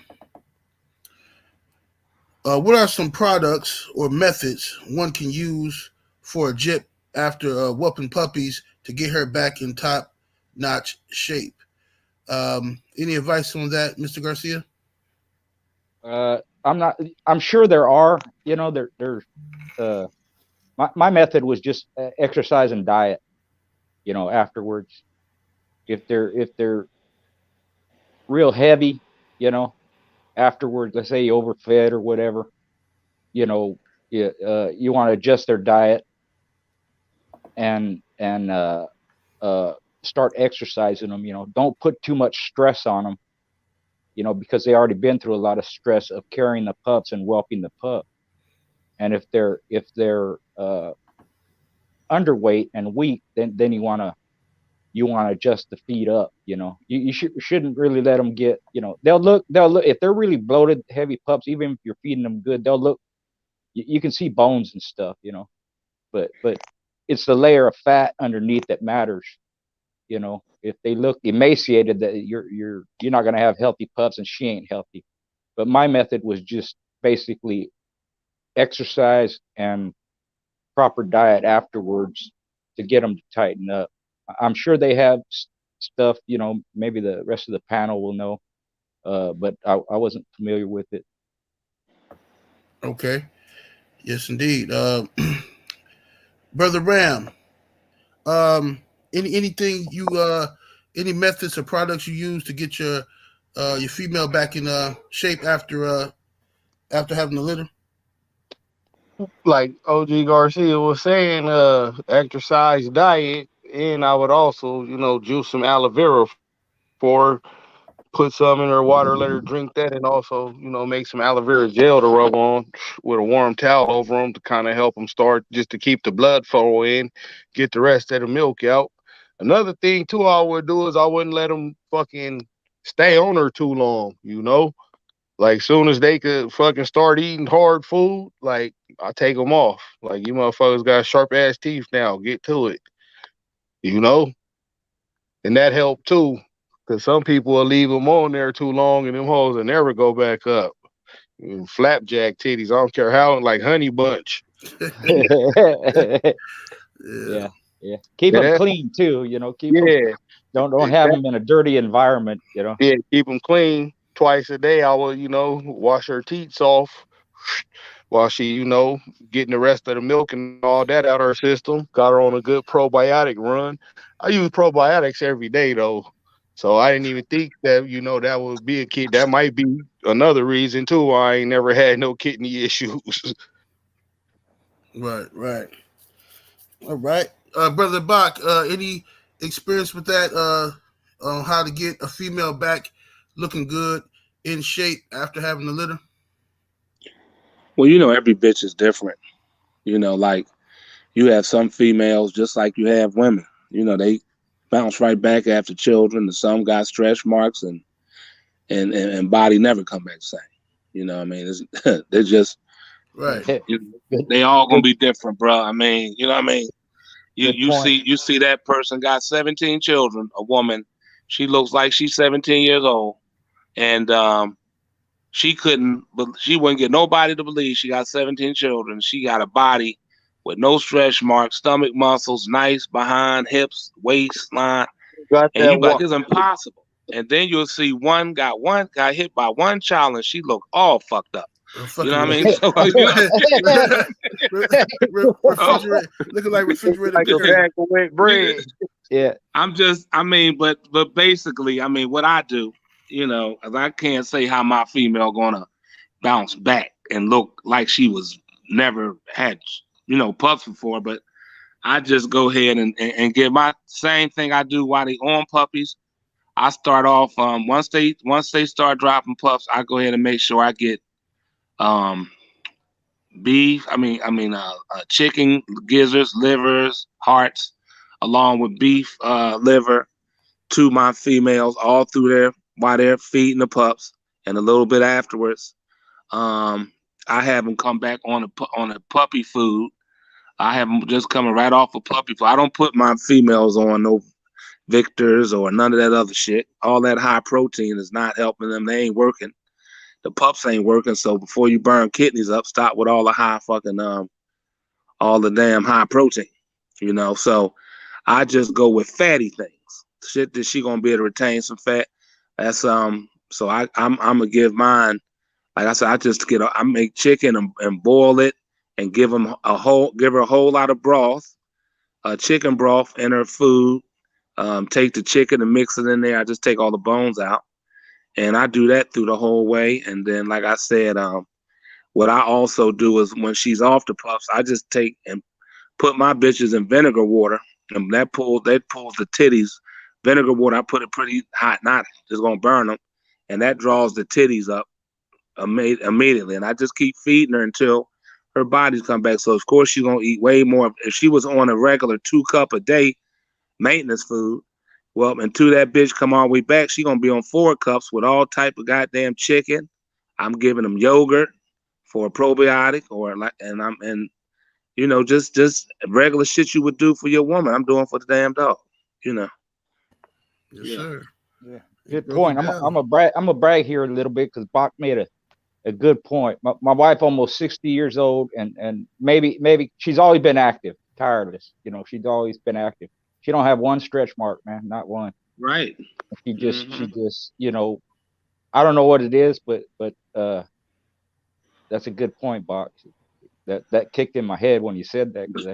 What are some products or methods one can use for a gyp after whooping puppies to get her back in top-notch shape? Any advice on that, Mr. Garcia? I'm sure there are. You know, there's my method was just exercise and diet. You know, afterwards, if they're real heavy, you know, afterwards, let's say you overfed or whatever, you know, you want to adjust their diet and start exercising them. You know, don't put too much stress on them, you know, because they already been through a lot of stress of carrying the pups and whelping the pup. And if they're underweight and weak, then you want to adjust the feed up. You know, you shouldn't really let them get, you know, they'll look if they're really bloated, heavy pups, even if you're feeding them good, they'll look, you can see bones and stuff, you know, but it's the layer of fat underneath that matters. You know, if they look emaciated, that you're not going to have healthy pups, and she ain't healthy. But my method was just basically exercise and proper diet afterwards to get them to tighten up. I'm sure they have stuff, you know, maybe the rest of the panel will know, but I wasn't familiar with it. Okay. Yes, indeed. Brother Ram, anything you any methods or products you use to get your female back in shape after having a litter? Like OG Garcia was saying, exercise, diet, and I would also, you know, juice some aloe vera for, put some in her water, let her drink that, and also, you know, make some aloe vera gel to rub on with a warm towel over them to kind of help them start, just to keep the blood flow in, get the rest of the milk out. Another thing too I would do is I wouldn't let them fucking stay on her too long, you know? Like, soon as they could fucking start eating hard food, like, I take them off. Like, you motherfuckers got sharp ass teeth now. Get to it, you know? And that helped too, because some people will leave them on there too long and them hoes will never go back up. And flapjack titties, I don't care how, like Honey Bunch. Yeah. Keep them clean too, you know. Keep them. Don't have them in a dirty environment, you know. Yeah, keep them clean. Twice a day, I will, you know, wash her teats off while she, you know, getting the rest of the milk and all that out of her system. Got her on a good probiotic run. I use probiotics every day though, so I didn't even think that, you know, that would be a kid. That might be another reason too why I ain't never had no kidney issues. Right. All right, Brother Bach, any experience with that? On how to get a female back looking good in shape after having a litter? Well, you know, every bitch is different. You know, like, you have some females just like you have women. You know, they bounce right back after children, and some got stretch marks and body never come back the same. You know what I mean? They're just right. They all gonna be different, bro. I mean, you know what I mean? You see that person got 17 children, a woman. She looks like she's 17 years old, and she wouldn't get nobody to believe she got 17 children. She got a body with no stretch marks, stomach muscles, nice behind, hips, waistline, and you like, it's impossible. And then you'll see one got hit by one child, and she looked all fucked up. You know what I mean? So, you know, refrigerator, looking like refrigerator Like a dessert. bag of wet bread. Yeah. but basically, I mean, what I do, you know, 'cause I can't say how my female gonna bounce back and look like she was never had, you know, pups before, but I just go ahead and give my same thing I do while they on puppies. I start off once they start dropping pups, I go ahead and make sure I get beef. Chicken gizzards, livers, hearts, along with beef liver to my females all through there while they're feeding the pups, and a little bit afterwards. I have them come back on a puppy food. I have them just coming right off of puppy food. I don't put my females on no Victors or none of that other shit. All that high protein is not helping them. They ain't working. The pups ain't working. So before you burn kidneys up, stop with all the high fucking all the damn high protein. You know, so I just go with fatty things. Shit that she gonna be able to retain some fat. That's so I'm gonna give mine. Like I said, I make chicken and boil it and give her a whole lot of broth, chicken broth in her food. Take the chicken and mix it in there. I just take all the bones out, and I do that through the whole way. And then, like I said, what I also do is when she's off the pups, I just take and put my bitches in vinegar water, and that pulls the titties. Vinegar water, I put it pretty hot, not just gonna burn them, and that draws the titties up immediately. And I just keep feeding her until her bodies come back. So of course she's gonna eat way more. If she was on a regular 2 cup a day maintenance food, well, until that bitch come all the way back, she gonna be on 4 cups with all type of goddamn chicken. I'm giving them yogurt for a probiotic, and you know, just regular shit you would do for your woman. I'm doing for the damn dog. You know. Yes, sir. Yeah. Good point. I'm a brag here a little bit because Bach made a good point. My wife almost 60 years old, and maybe she's always been active, tireless. You know, she's always been active. She don't have one stretch mark, man, not one. Right. She just, you know, I don't know what it is, but that's a good point, Bach. That kicked in my head when you said that, because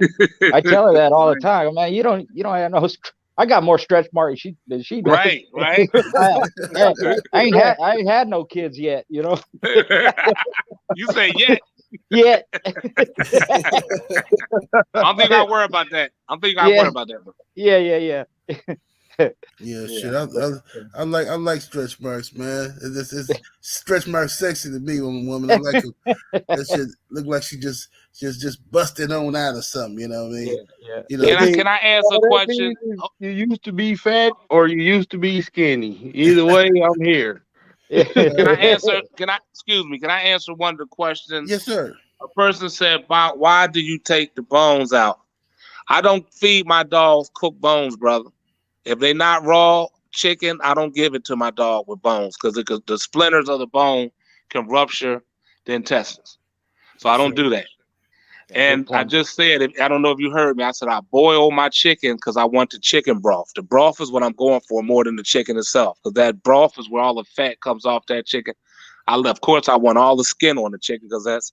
I tell her that all the time. Man, you don't have no. I got more stretch marks than she does. Right. I ain't had no kids yet, you know. You say yet. Yet. I don't think I worry about that. Worry about that. Bro. Yeah. Yeah, shit. I like stretch marks, man. It's stretch marks sexy to me when a woman. I like that shit. Look like she just busted on out or something. You know what I mean? Yeah. You know. Can I answer a question? You used to be fat or you used to be skinny. Either way, I'm here. Can I answer? Can I answer one of the questions? Yes, sir. A person said, "Why do you take the bones out?" I don't feed my dogs cooked bones, brother. If they're not raw chicken, I don't give it to my dog with bones because the splinters of the bone can rupture the intestines. So I don't do that. And I just said, I don't know if you heard me. I said I boil my chicken because I want the chicken broth. The broth is what I'm going for more than the chicken itself, because that broth is where all the fat comes off that chicken. Of course, I want all the skin on the chicken because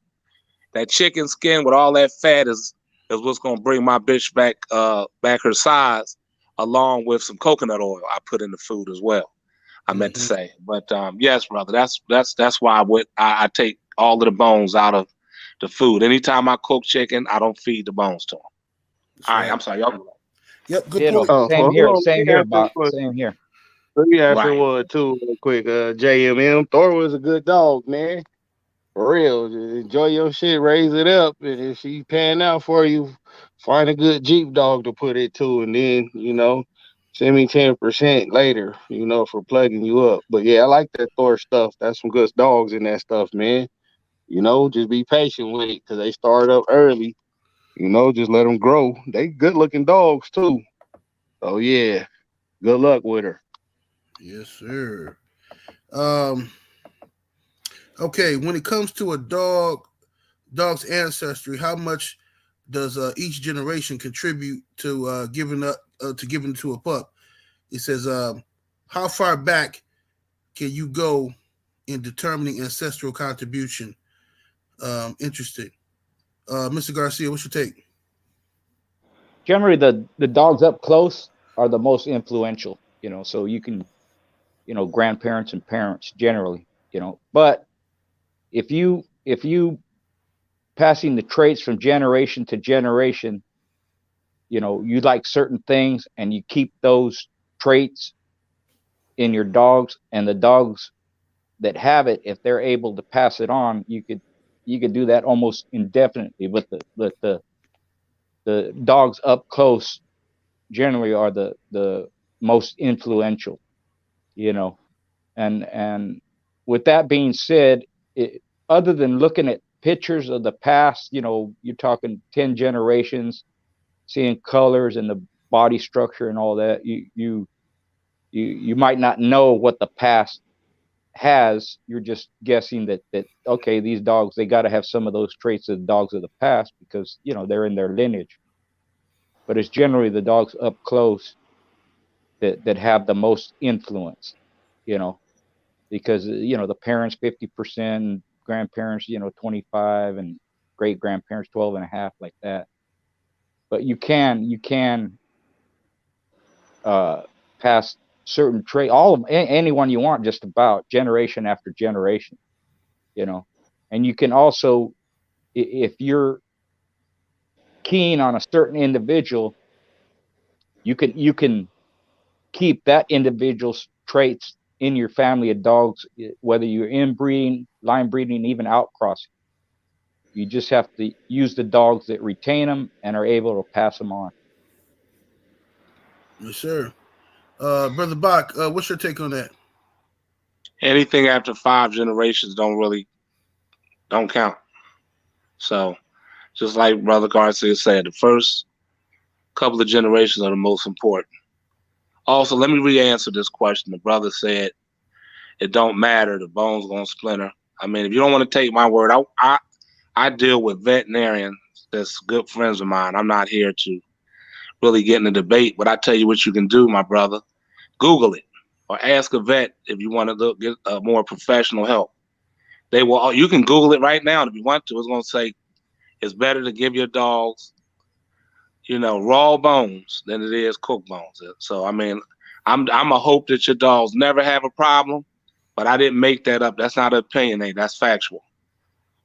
that chicken skin with all that fat is what's gonna bring my bitch back her size, along with some coconut oil I put in the food as well. I meant to say, but yes, brother, that's why I take all of the bones out of the food. Anytime I cook chicken, I don't feed the bones to them. All right, I'm sorry, y'all. Yep, good point. Same here, Bob. Same here. Let me answer one too, real quick. JMM, Thor was a good dog, man. For real, just enjoy your shit, raise it up, and if she pan out for you, find a good Jeep dog to put it to, and then, you know, send me 10% later, you know, for plugging you up. But yeah, I like that Thor stuff. That's some good dogs in that stuff, man. You know, just be patient with it because they start up early. You know, just let them grow. They good looking dogs too. So yeah, good luck with her. Yes, sir. Okay, when it comes to a dog's ancestry, how much does each generation contribute to giving to a pup? It says, how far back can you go in determining ancestral contribution? interested. Mr. Garcia, what's your take? Generally, the dogs up close are the most influential, so you can, grandparents and parents generally, but if you passing the traits from generation to generation, you like certain things and you keep those traits in your dogs, and the dogs that have it, if they're able to pass it on, you could do that almost indefinitely. But the dogs up close generally are the most influential, and with that being said, other than looking at pictures of the past, you're talking 10 generations, seeing colors and the body structure and all that, you might not know what the past has. You're just guessing that okay, these dogs, they got to have some of those traits of the dogs of the past because they're in their lineage. But it's generally the dogs up close that have the most influence, because the parents 50%, grandparents 25, and great grandparents 12.5, like that. But you can pass certain trait, anyone you want, just about generation after generation, and you can also, if you're keen on a certain individual, you can keep that individual's traits in your family of dogs, whether you're inbreeding, line breeding, even outcrossing. You just have to use the dogs that retain them and are able to pass them on. Yes, sir. Brother Bach, what's your take on that? Anything after 5 generations don't count. So, just like Brother Garcia said, the first couple of generations are the most important. Also, let me re-answer this question. The brother said it don't matter, the bone's gonna splinter. I mean, if you don't want to take my word, I deal with veterinarians that's good friends of mine. I'm not here to really get in a debate, but I tell you what you can do, my brother. Google it or ask a vet if you want to get more professional help. They will. You can Google it right now if you want to. It's going to say it's better to give your dogs, raw bones than it is cooked bones. So I mean, I'm a hope that your dogs never have a problem, but I didn't make that up. That's not an opinion, that's factual.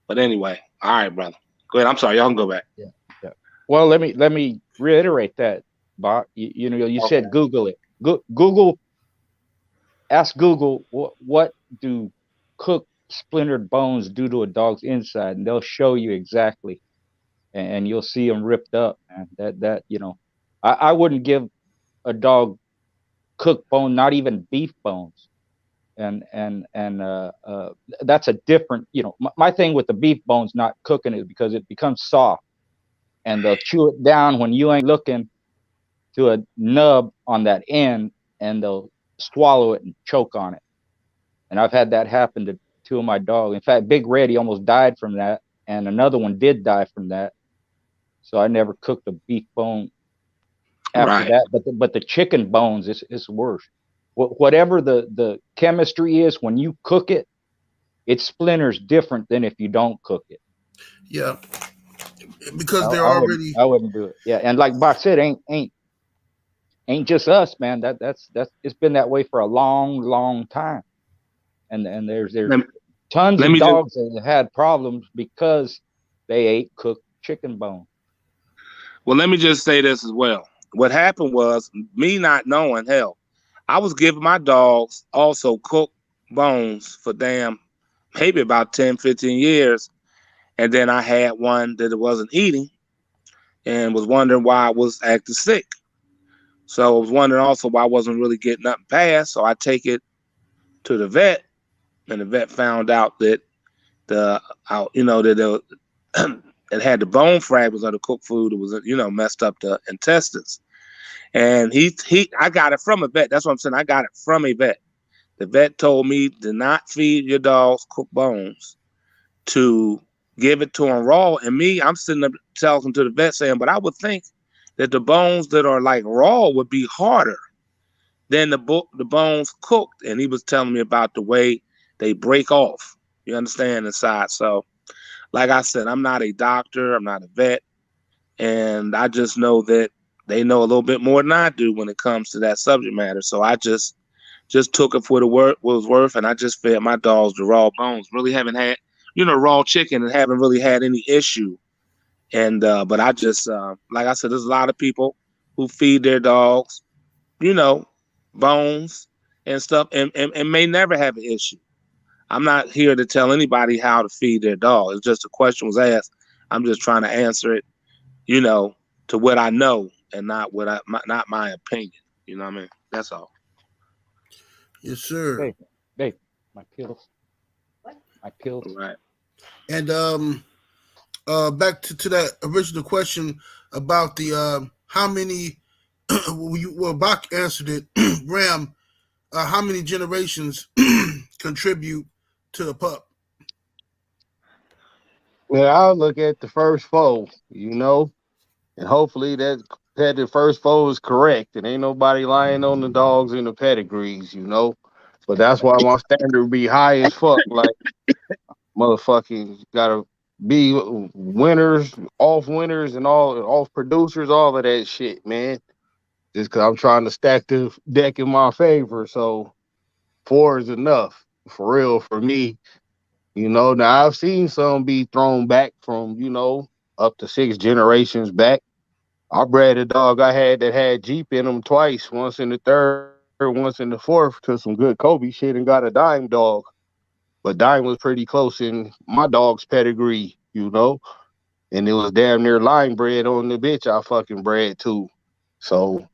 But anyway, all right, brother. Go ahead. I'm sorry, y'all can go back. Yeah. Well, let me reiterate that, Bob. You said Google it. Google. Ask Google what do cooked splintered bones do to a dog's inside, and they'll show you exactly, and you'll see them ripped up. Man. That I wouldn't give a dog cooked bone, not even beef bones, and that's a different. My thing with the beef bones not cooking is because it becomes soft, and they'll chew it down when you ain't looking to a nub on that end, and they'll swallow it and choke on it. And I've had that happen to 2 of my dogs. In fact, Big Red, he almost died from that, and another one did die from that. So I never cooked a beef bone after that. But the chicken bones is worse. Whatever the chemistry is, when you cook it, it splinters different than if you don't cook it. Yeah, because I wouldn't do it. Yeah, and like Bob said, ain't just us, man. That's it's been that way for a long time. And there's tons of dogs that had problems because they ate cooked chicken bone. Well, let me just say this as well. What happened was, me not knowing, hell, I was giving my dogs also cooked bones for maybe about 10, 15 years. And then I had one that it wasn't eating and was wondering why I was acting sick. So I was wondering also why I wasn't really getting nothing passed. So I take it to the vet, and the vet found out that it had the bone fragments of the cooked food. It was, messed up the intestines. And I got it from a vet. That's what I'm saying. I got it from a vet. The vet told me to not feed your dogs cooked bones, to give it to them raw. And I'm sitting up talking to the vet saying, but I would think that the bones that are like raw would be harder than the bones cooked. And he was telling me about the way they break off, you understand, inside. So like I said, I'm not a doctor, I'm not a vet, and I just know that they know a little bit more than I do when it comes to that subject matter. So I just took it for the work was worth, and I just fed my dogs the raw bones. Really haven't had, raw chicken, and haven't really had any issue. And but I just like I said, there's a lot of people who feed their dogs, bones and stuff, and may never have an issue. I'm not here to tell anybody how to feed their dog. It's just a question was asked. I'm just trying to answer it, to what I know and not not my opinion. You know what I mean? That's all. Yes, sir. Babe, my pills. My pills. Right. And back to that original question about the how many. Well, Bach answered it. Ram, how many generations contribute to the pup? Well, I'll look at the first foe, and hopefully that the first foe is correct, and ain't nobody lying on the dogs and the pedigrees, But that's why my standard be high as fuck. Like, motherfucking gotta be winners, off winners, and all off producers, all of that shit, man. Just because I'm trying to stack the deck in my favor, so 4 is enough for real for me. Now I've seen some be thrown back from up to 6 generations back. I bred a dog I had that had Jeep in them twice, once in the third, once in the fourth, to some good COLBY shit, and got a dime dog. But dime was pretty close in my dog's pedigree, and it was damn near line bred on the bitch I fucking bred too. So,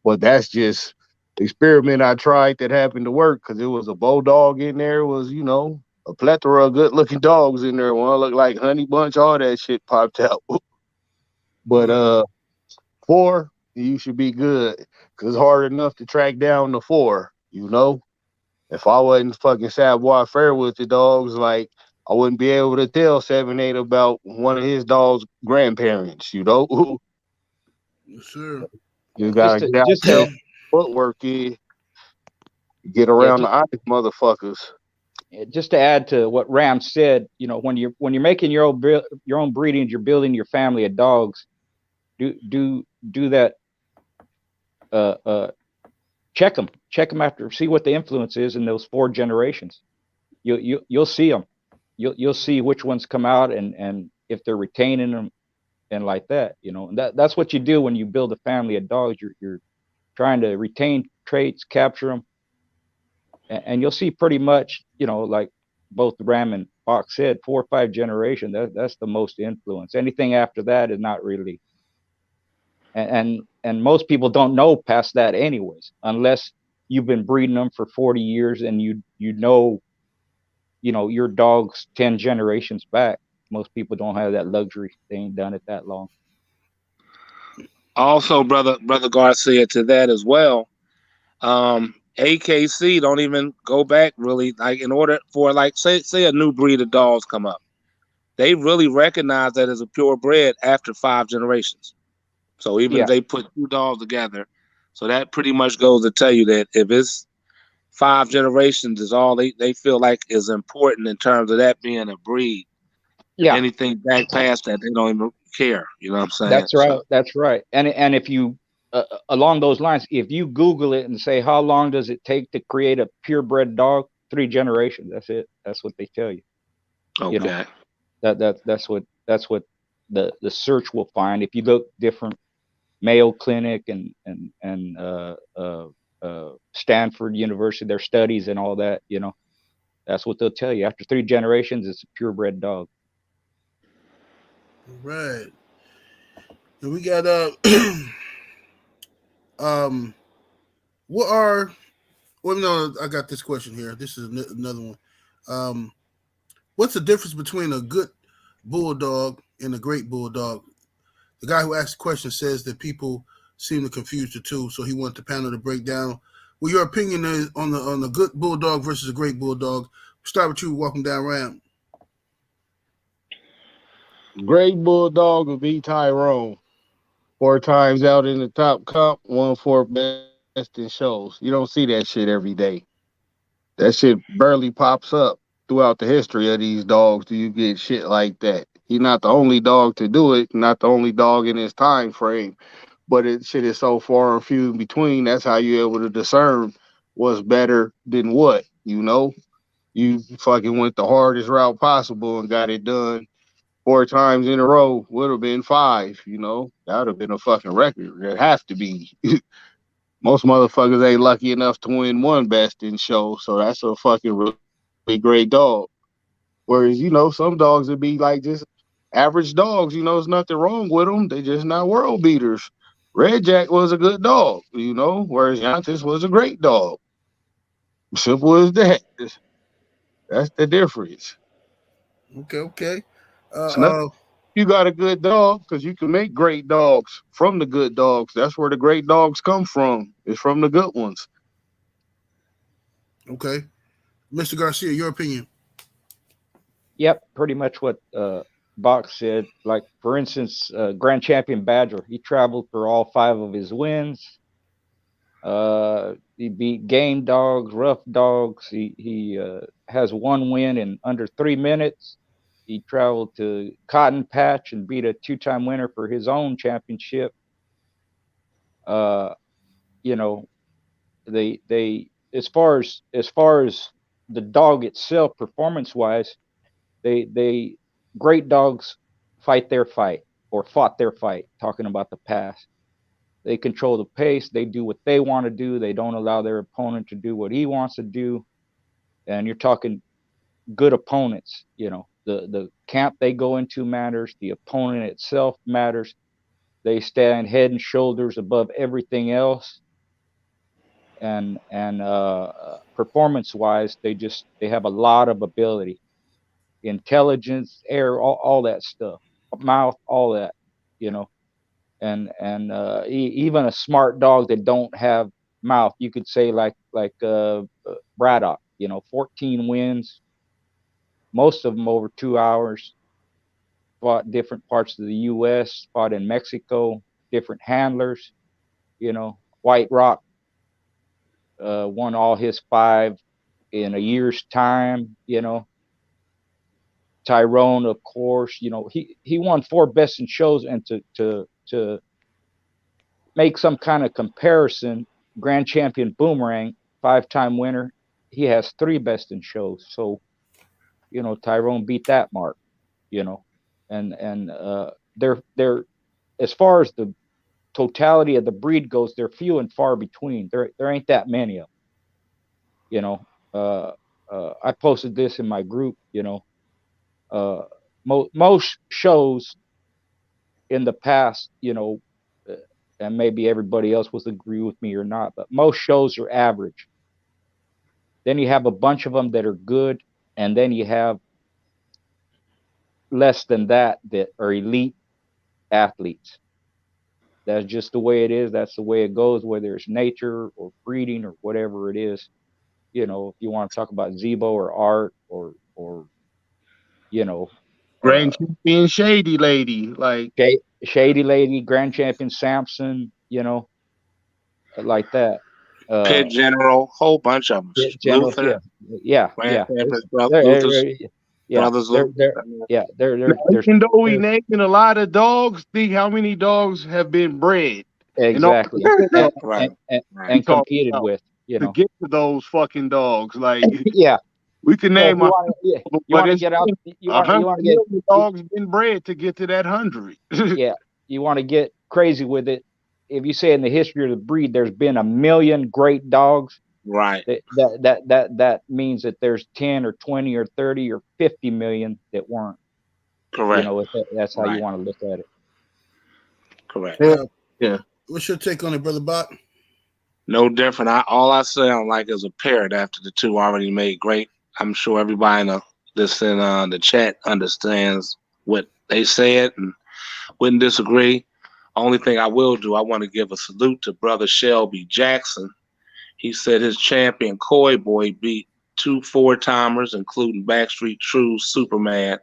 but that's just the experiment I tried that happened to work, because it was a bulldog in there, it was, a plethora of good looking dogs in there. One looked like Honey Bunch, all that shit popped out. But 4, you should be good, because it's hard enough to track down the 4, If I wasn't fucking savoir faire with the dogs, like, I wouldn't be able to tell 7, 8 about one of his dog's grandparents, Yes, sir. You gotta get out there, footwork is, get around the honest motherfuckers. Just to add to what Ram said, when you're making your own breedings, you're building your family of dogs. Do that. Check them after, see what the influence is in those 4 generations. You'll see them. You'll see which ones come out and if they're retaining them and like that. And that's what you do when you build a family of dogs. You're trying to retain traits, capture them. And you'll see pretty much, like both Ram and Fox said, 4 or 5 generations. That's the most influence. Anything after that is not really. And most people don't know past that anyways, unless you've been breeding them for 40 years and your dog's 10 generations back. Most people don't have that luxury. They ain't done it that long. Also, brother Garcia, to that as well. AKC don't even go back really, like, in order for, like, say a new breed of dogs come up, they really recognize that as a purebred after 5 generations. So even if they put 2 dogs together, so that pretty much goes to tell you that if it's 5 generations is all they feel like is important in terms of that being a breed. Yeah. Anything back past that, they don't even care. You know what I'm saying? That's right. So. That's right. And if you along those lines, if you Google it and say, how long does it take to create a purebred dog? 3 generations. That's it. That's what they tell you. Okay. That's what the search will find. If you look different Mayo Clinic and Stanford University, their studies and all that, that's what they'll tell you. After 3 generations, it's a purebred dog. Right. And we got I got this question here. This is another one. What's the difference between a good bulldog and a great bulldog? The guy who asked the question says that people seem to confuse the two, so he wanted the panel to break down what your opinion is on the good bulldog versus a great bulldog. Start with you, walking down Ram. Great bulldog would be Tyrone. 4 times out in the top comp, 1 4 best in shows. You don't see that shit every day. That shit barely pops up. throughout the history of these dogs do you get shit like that. He's not the only dog to do it, not the only dog in his time frame, but it shit is so far and few in between. That's how you're able to discern what's better than what, you know? You fucking went the hardest route possible and got it done 4 times in a row. Would have been 5, you know? That would have been a fucking record. It have to be. Most motherfuckers ain't lucky enough to win one best in show, so that's a fucking really great dog. Whereas, you know, some dogs would be like just average dogs. You know, there's nothing wrong with them. They just not world beaters. Red Jack was a good dog, you know, whereas Yantis was a great dog. Simple as that. That's the difference. Okay. It's not you got a good dog because you can make great dogs from the good dogs. That's where the great dogs come from. It's from the good ones. Okay. Mr. Garcia, your opinion. Yep, pretty much what Box said. Like, for instance, Grand Champion Badger, he traveled for all 5 of his wins. He beat game dogs, rough dogs. He has 1 win in under 3 minutes. He traveled to Cotton Patch and beat a 2-time winner for his own championship. You know, they as far as the dog itself, performance wise, they great dogs fight their fight or fought their fight. Talking about the past, they control the pace. They do what they want to do. They don't allow their opponent to do what he wants to do. And you're talking good opponents. You know, the camp they go into matters. The opponent itself matters. They stand head and shoulders above everything else. And performance wise, they have a lot of ability, intelligence, air, all that stuff, mouth, all that, you know. And even a smart dog that don't have mouth, you could say like Braddock, you know, 14 wins, most of them over 2 hours, fought different parts of the U.S., fought in Mexico, different handlers, you know. White Rock won all his 5 in a year's time, you know. Tyrone, of course, you know, he won 4 best in shows. And to make some kind of comparison, Grand Champion Boomerang, 5-time winner, he has 3 best in shows. So, you know, Tyrone beat that mark, you know. And they're as far as the totality of the breed goes, they're few and far between. There ain't that many of them, you know. I posted this in my group, you know. Most shows in the past, you know, and maybe everybody else will agree with me or not, but most shows are average. Then you have a bunch of them that are good, and then you have less than that are elite athletes. That's just the way it is. That's the way it goes, whether it's nature or breeding or whatever it is. You know, if you want to talk about ZEBO or art or you know, Grand Champion Shady Lady, like Shady Lady, Grand Champion Samson, you know, like that. Pit General, whole bunch of them. Pit General, Luther, yeah. Brothers. Even though we naming a lot of dogs, think how many dogs have been bred. Exactly. And competed with, you know. To get to those fucking dogs, like yeah. We can name you want to get out. You want to get dogs been bred to get to that 100. Yeah, you want to get crazy with it. If you say in the history of the breed, there's been 1 million great dogs. Right. That means that there's 10 or 20 or 30 or 50 million that weren't. Correct. You know, that's how you want to look at it. Correct. Yeah. What's your take on it, Brother Bot? No different. All I sound like is a parrot after the 2 already made great. I'm sure everybody in the chat understands what they said and wouldn't disagree. Only thing I will do, I want to give a salute to Brother Shelby Jackson. He said his champion COLBY beat 2 4-timers, including Backstreet True, Superman,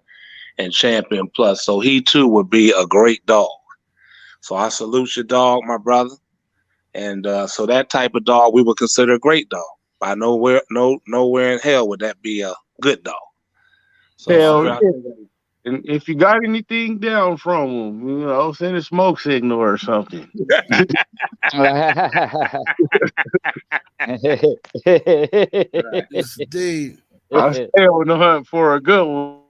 and Champion Plus. So he too would be a great dog. So I salute your dog, my brother. And so that type of dog we would consider a great dog. By nowhere in hell would that be a good dog. So Hell I yeah. And if you got anything down from them, send a smoke signal or something. Yes, indeed. I stay on the hunt for a good one.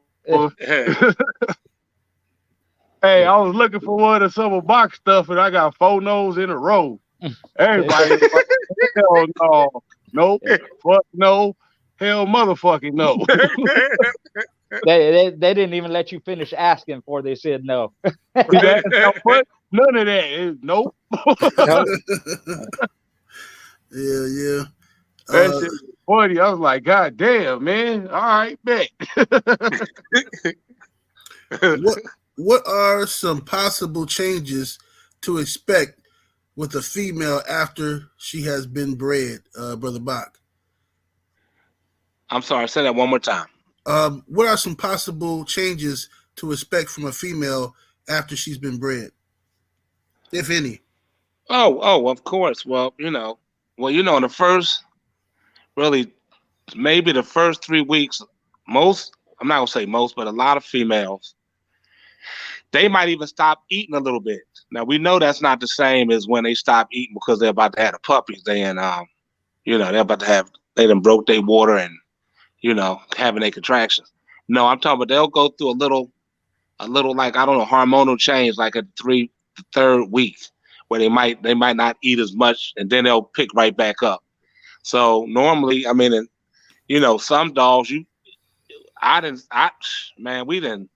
Hey, I was looking for one of some of box stuff, and I got 4 no's in a row. Everybody was like, hell no. Nope. Fuck no. Hell motherfucking no. They didn't even let you finish asking before they said no. What? None of that. Nope. No. Yeah. That shit was funny. I was like, God damn, man. All right, bet. What are some possible changes to expect with a female after she has been bred, Brother Bach? I'm sorry, say that one more time. What are some possible changes to expect from a female after she's been bred, if any? Oh, of course. Well, in the first, really, maybe the first 3 weeks, I'm not gonna say most, but a lot of females, they might even stop eating a little bit. Now we know that's not the same as when they stop eating because they're about to have the puppies. They're about to have, they done broke their water and, having their contractions. No, I'm talking about they'll go through a little like, I don't know, hormonal change, like at the third week, where they might not eat as much, and then they'll pick right back up. So normally, I mean, some dogs, we done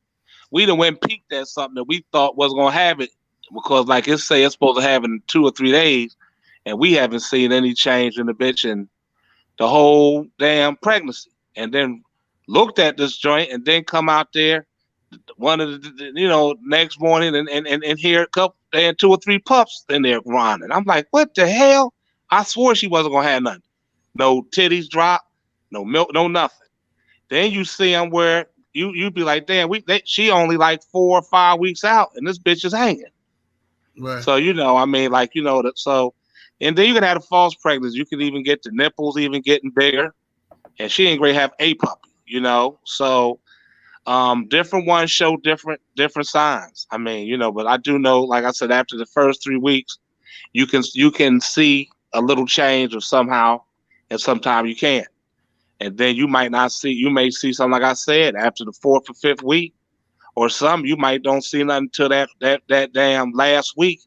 went peaked at something that we thought was gonna have it, because like it's supposed to have in 2 or 3 days, and we haven't seen any change in the bitch in the whole damn pregnancy. And then looked at this joint, and then come out there one of the next morning and hear a couple and 2 or 3 pups in there grinding. I'm like, what the hell? I swore she wasn't gonna have nothing. No titties drop, no milk, no nothing. Then you see them where you'd be like, damn, she only like 4 or 5 weeks out, and this bitch is hanging. Right. So so, and then you can have a false pregnancy. You can even get the nipples even getting bigger, and she ain't gonna have a puppy. So different ones show different signs. I mean, but I do know, like I said, after the first 3 weeks, you can see a little change of somehow, and sometimes you can't. And then you may see something, like I said, after the 4th or 5th week, or some you might don't see nothing until that damn last week.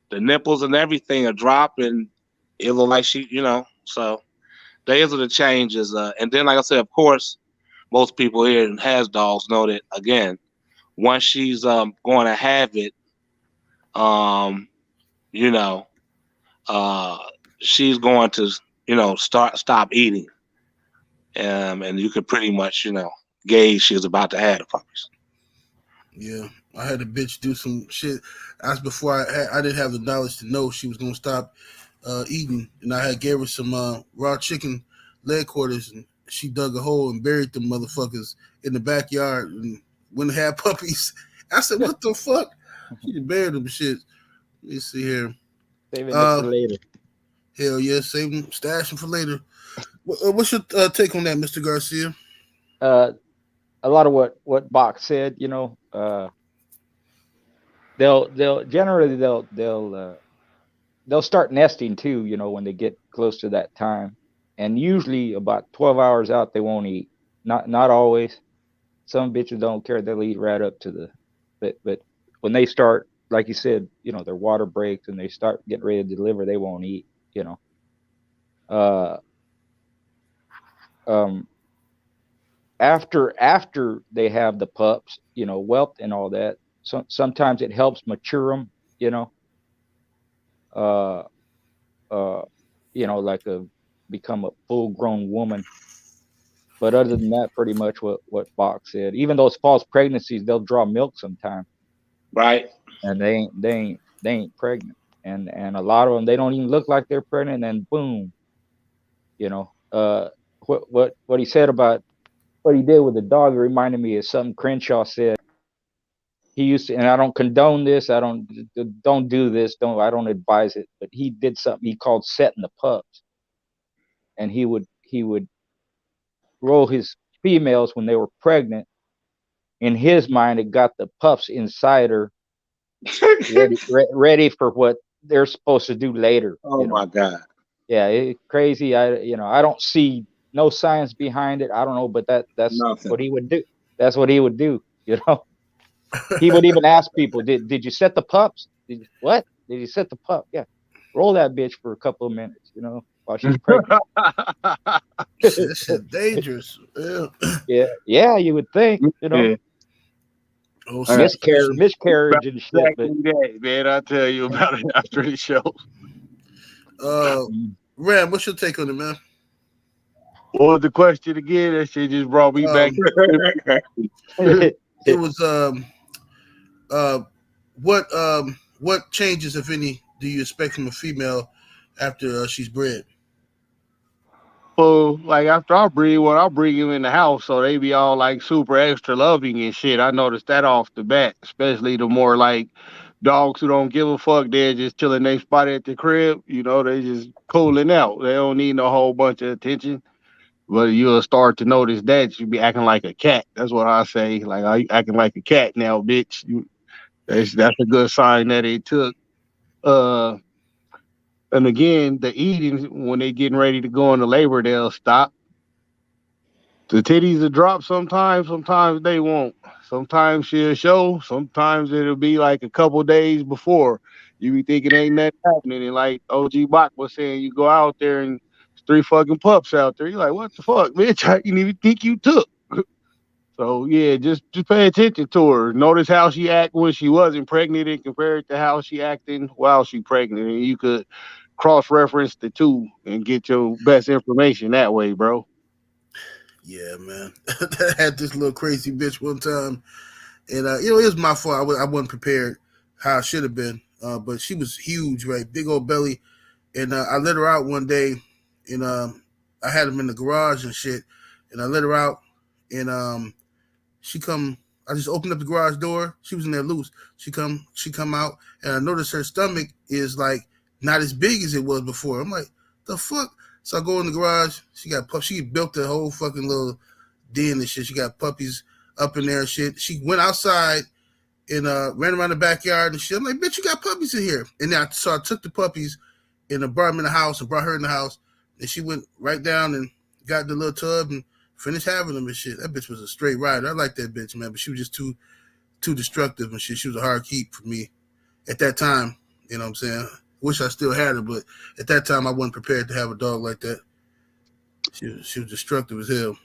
The nipples and everything are dropping. It look like so those are the changes. And then, like I said, of course, most people here and has dogs know that, again, once she's going to have it, she's going to stop eating, and you could pretty much gauge she's about to have the puppies. Yeah, I had a bitch do some shit. That's before I didn't have the knowledge to know she was gonna stop eating, and I had gave her some raw chicken leg quarters, and she dug a hole and buried them motherfuckers in the backyard and wouldn't have puppies. I said, "What the fuck?" She just buried them shit. Let me see here. Saving it for later. Hell yeah, save them, stash them for later. What's your take on that, Mr. Garcia? A lot of what Bach said, they'll start nesting too, when they get close to that time, and usually about 12 hours out they won't eat. Not always. Some bitches don't care; they'll eat right up to but when they start, like you said, their water breaks and they start getting ready to deliver, they won't eat. After they have the pups, whelped and all that, sometimes it helps mature them, like become a full-grown woman. But other than that, pretty much what Bach said. Even those false pregnancies, they'll draw milk sometimes, right? And they ain't pregnant, and a lot of them, they don't even look like they're pregnant, and boom, what he said about what he did with the dog reminded me of something Crenshaw said. He used to, and I don't condone this. I don't do this. I don't advise it. But he did something he called setting the pups, and he would roll his females when they were pregnant in his mind, it got the pups inside her ready for what they're supposed to do later. Oh my God. Yeah, it's crazy. I don't see no science behind it. I don't know, but that's Nothing. what he would do. That's what he would do. He would even ask people, did you set the pups? What? Did you set the pup? Yeah. Roll that bitch for a couple of minutes, while she's pregnant. This shit dangerous. Yeah. Yeah, you would think, Yeah. miscarriage and shit. But man, I'll tell you about it after the show. Ram, what's your take on it, man? What was the question again? That shit just brought me back. It was what changes, if any, do you expect from a female after she's bred? Well, like after I breed, I'll bring them in the house, so they be all like super extra loving and shit. I noticed that off the bat, especially the more like dogs who don't give a fuck. They're just chilling their spot at the crib. They just cooling out. They don't need no whole bunch of attention. But you'll start to notice that you be acting like a cat. That's what I say. Like, are you acting like a cat now, bitch? That's a good sign that it took. And again, the eating, when they getting ready to go into labor, they'll stop. The titties will drop sometimes they won't. Sometimes she'll show, sometimes it'll be like a couple days before. You be thinking ain't nothing happening. And like OG Bach was saying, you go out there and there's 3 fucking pups out there. You're like, what the fuck, bitch? I didn't even think you took. So yeah, just pay attention to her. Notice how she act when she wasn't pregnant and compare it to how she acting while she pregnant. And you could cross-reference the two and get your best information that way, bro. Yeah, man. I had this little crazy bitch one time, and it was my fault. I wasn't prepared how I should have been, but she was huge, right? Big old belly, and I let her out one day, and I had them in the garage and shit, and I let her out, and she come. I just opened up the garage door. She was in there loose. She come out, and I noticed her stomach is like not as big as it was before. I'm like, the fuck? So I go in the garage. She got pups. She built the whole fucking little den and shit. She got puppies up in there and shit. She went outside and ran around the backyard and shit. I'm like, bitch, you got puppies in here. And then I took the puppies and brought them in the house and brought her in the house. And she went right down and got the little tub and finished having them and shit. That bitch was a straight rider. I like that bitch, man, but she was just too destructive and shit. She was a hard keep for me at that time. You know what I'm saying? Wish I still had her, but at that time I wasn't prepared to have a dog like that. She was destructive as hell.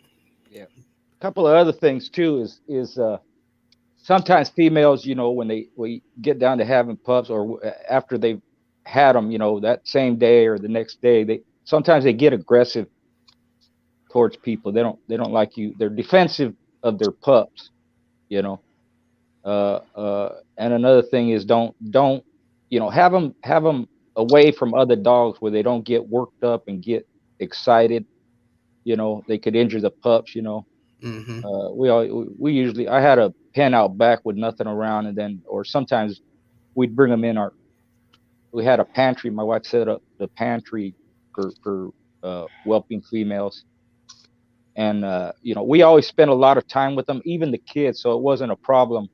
Yeah. A couple of other things too is sometimes females, when we get down to having pups or after they've had them, that same day or the next day, sometimes they get aggressive towards people. They don't like you. They're defensive of their pups, and another thing is don't have them away from other dogs where they don't get worked up and get excited. They could injure the pups. Mm-hmm. We usually, I had a pen out back with nothing around, and then or sometimes we'd bring them in we had a pantry. My wife set up the pantry for whelping females, and we always spent a lot of time with them, even the kids, so it wasn't a problem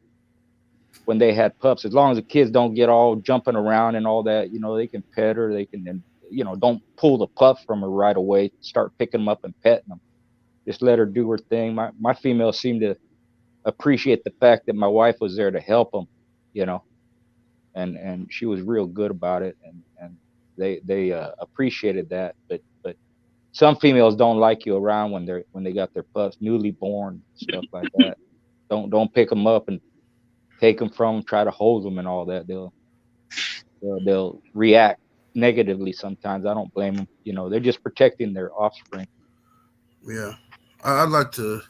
when they had pups, as long as the kids don't get all jumping around and all that. They can pet her, they can then don't pull the pups from her right away, start picking them up and petting them. Just let her do her thing. My females seemed to appreciate the fact that my wife was there to help them, and she was real good about it, and they appreciated that. But some females don't like you around when they got their pups, newly born, stuff like that. Don't pick them up and take them from them, try to hold them and all that. They'll react negatively sometimes. I don't blame them. They're just protecting their offspring. Yeah, I'd like to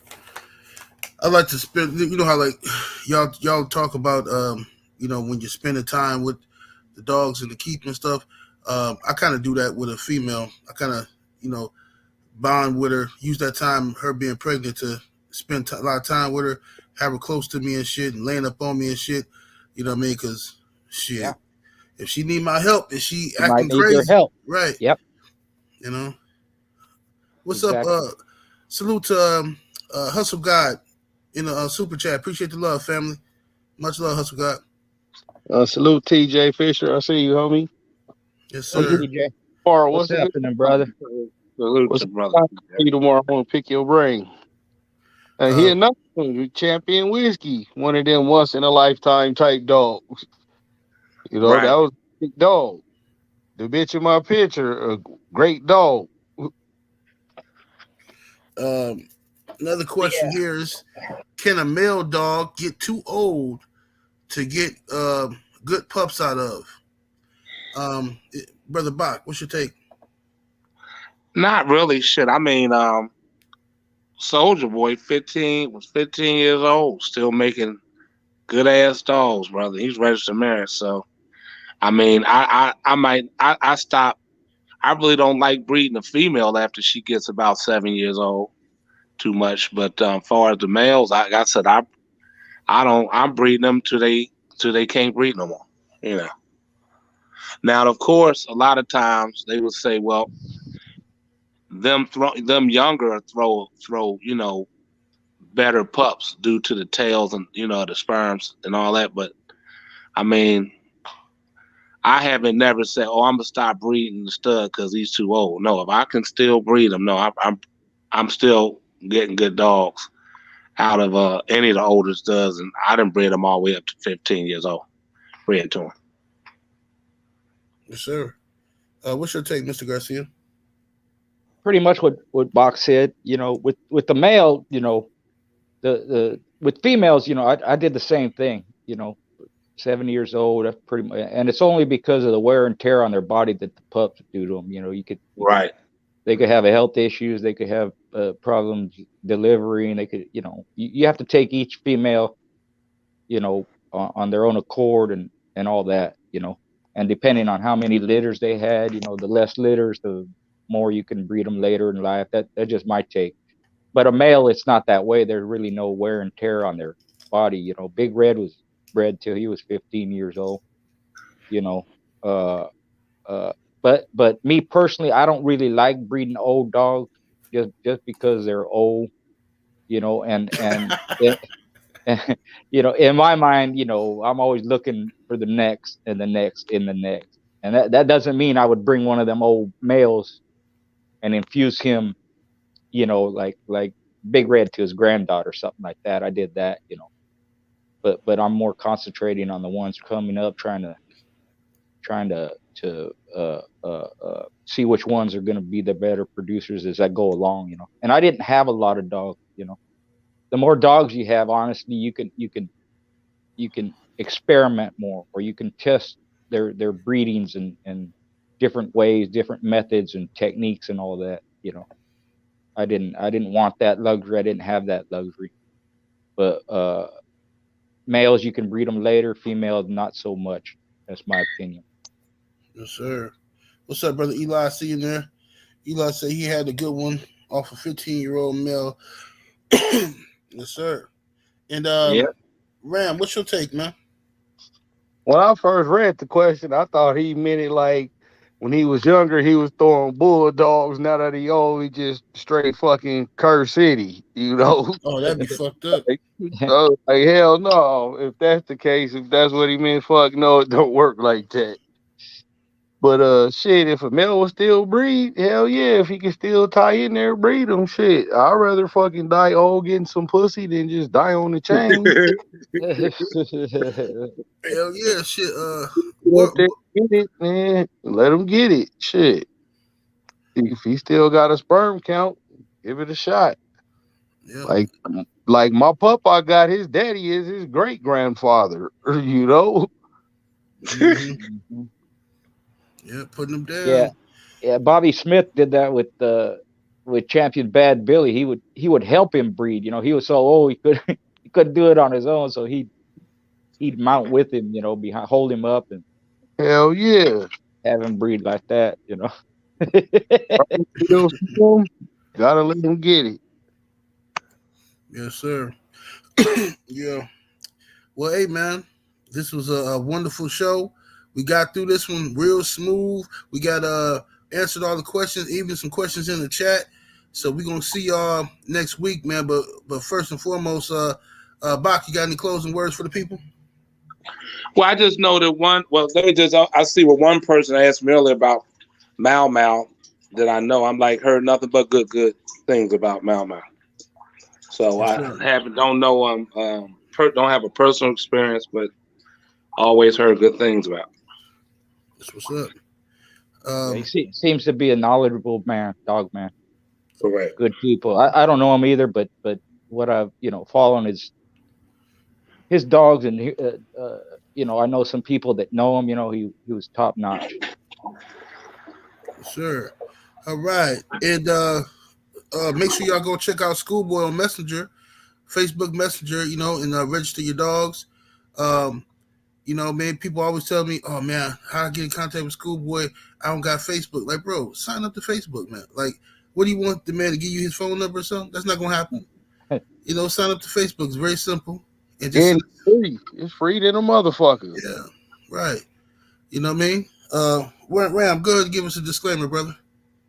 spend. How like y'all talk about when you're spending time with the dogs and the keep and stuff. I kind of do that with a female. I kind of bond with her. Use that time, her being pregnant, to spend a lot of time with her, have her close to me and shit, and laying up on me and shit. You know what I mean? Because shit, yeah. If she need my help and she acting crazy, your help. Right? Yep. What's exactly. Up? Salute to Hustle God in the super chat. Appreciate the love, family. Much love, Hustle God. Salute TJ Fisher. I see you, homie. Yes, Hey, sir. TJ. Tomorrow, What's what's a good happening, brother? Salute what's to a brother. good time for you tomorrow? I want to pick your brain. And he Uh, another one, Champion Whiskey, one of them once in a lifetime type dogs. You know, that Right. was a big dog. The bitch in my picture, a great dog. Another question here is: can a male dog get too old to get good pups out of? Brother Bach, what's your take? Not really. Shit. I mean, Soldier Boy, was 15 years old, still making good ass dogs, brother. He's registered married, so I mean, I stop. I really don't like breeding a female after she gets about 7 years old. Too much, but far as the males, like I said, I don't. I'm breeding them till they can't breed no more. You know. Now, of course, a lot of times they will say, well, them younger throw better pups due to the tails and the sperms and all that. But I mean, I haven't never said, "Oh, I'm gonna stop breeding the stud because he's too old." No, if I can still breed them, no, I'm still getting good dogs out of any of the older studs, and I done bred them all the way up to 15 years old. Bred to them. Yes, sir. What's your take, Mr. Garcia? Pretty much what Bach said. With the male, the with females, I did the same thing. 7 years old, that's pretty much, and it's only because of the wear and tear on their body that the pups do to them. Right. They could have a health issues, they could have problems delivering, they could, you have to take each female, on their own accord and all that, and depending on how many litters they had, the less litters, the more you can breed them later in life. That's just my take. But a male, it's not that way. There's really no wear and tear on their body. Big Red was bred till he was 15 years old. Uh, but me personally, I don't really like breeding old dogs just because they're old. And it, in my mind, I'm always looking for the next and the next and the next. And that doesn't mean I would bring one of them old males and infuse him, like Big Red to his granddaughter, something like that. I did that, but I'm more concentrating on the ones coming up, trying to see which ones are going to be the better producers as I go along, And I didn't have a lot of dogs, The more dogs you have, honestly, you can experiment more, or you can test their breedings and different ways, different methods and techniques and all that, I didn't want that luxury. I didn't have that luxury. But males, you can breed them later. Females, not so much. That's my opinion. Yes, sir. What's up, brother Eli? See you there. Eli said he had a good one off a 15-year-old male. Yes, sir. And Yeah. Ram, what's your take, man? When I first read the question, I thought he meant it like when he was younger, he was throwing bulldogs. Now that he old, he just straight fucking Curse City, Oh, that'd be fucked up. like hell no. If that's the case, if that's what he meant, fuck no, it don't work like that. But shit, if a male will still breed, hell yeah, if he can still tie in there, breed them, shit. I'd rather fucking die old getting some pussy than just die on the chain. Hell yeah, shit. If they get it, man, let him get it. Shit. If he still got a sperm count, give it a shot. Yeah. Like my pup I got, his daddy is his great grandfather, Mm-hmm. Yeah, putting them down. Yeah. Bobby Smith did that with Champion Bad Billy. He would help him breed. He was so old he couldn't do it on his own, so he'd mount with him, behind, hold him up, and hell yeah, have him breed like that. Gotta let him get it. Yes, sir. Yeah. Well, hey, man, this was a wonderful show. We got through this one real smooth. We got answered all the questions, even some questions in the chat. So we're gonna see y'all next week, man. But first and foremost, Bach, you got any closing words for the people? Well, I just know that one. Well, let me just. I see what one person asked me earlier about Mau Mau that I know. I'm like heard nothing but good things about Mau Mau. So Yes, don't know don't have a personal experience, but always heard good things about. That's what's up. He seems to be a knowledgeable dog man. Correct. Good people. I don't know him either, but what I've following his dogs, and I know some people that know him. He was top notch. Sure. All right, and make sure y'all go check out Schoolboy on Messenger, Facebook Messenger. And register your dogs. Man, people always tell me, "Oh man, how I get in contact with Schoolboy? I don't got Facebook." Like, bro, sign up to Facebook, man. Like, what do you want the man to give you his phone number or something? That's not gonna happen. Sign up to Facebook. It's very simple. And it's free. It's free to the motherfucker. Yeah, right. You know what I mean? Ram, go ahead and give us a disclaimer, brother.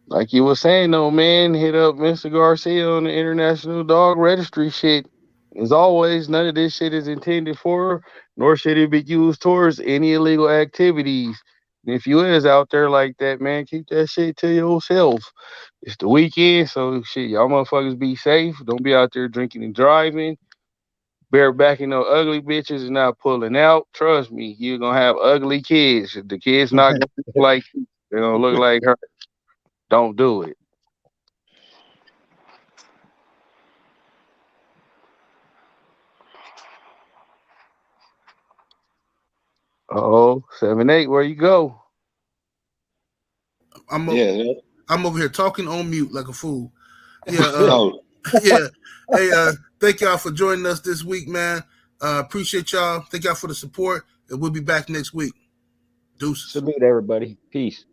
Like you were saying, though, man, hit up Mr. Garcia on the International Dog Registry shit. As always, none of this shit is intended for, nor should it be used towards any illegal activities. And if you is out there like that, man, keep that shit to yourself. It's the weekend, so shit, y'all motherfuckers be safe. Don't be out there drinking and driving. Barebacking no ugly bitches and not pulling out. Trust me, you're gonna have ugly kids. The kids not gonna look like you. They're gonna look like her. Don't do it. Oh, 7-8, where you go? I'm over here talking on mute like a fool. Yeah. Yeah. Hey, thank y'all for joining us this week, man. Appreciate y'all. Thank y'all for the support, and we'll be back next week. Deuces. Salute everybody. Peace.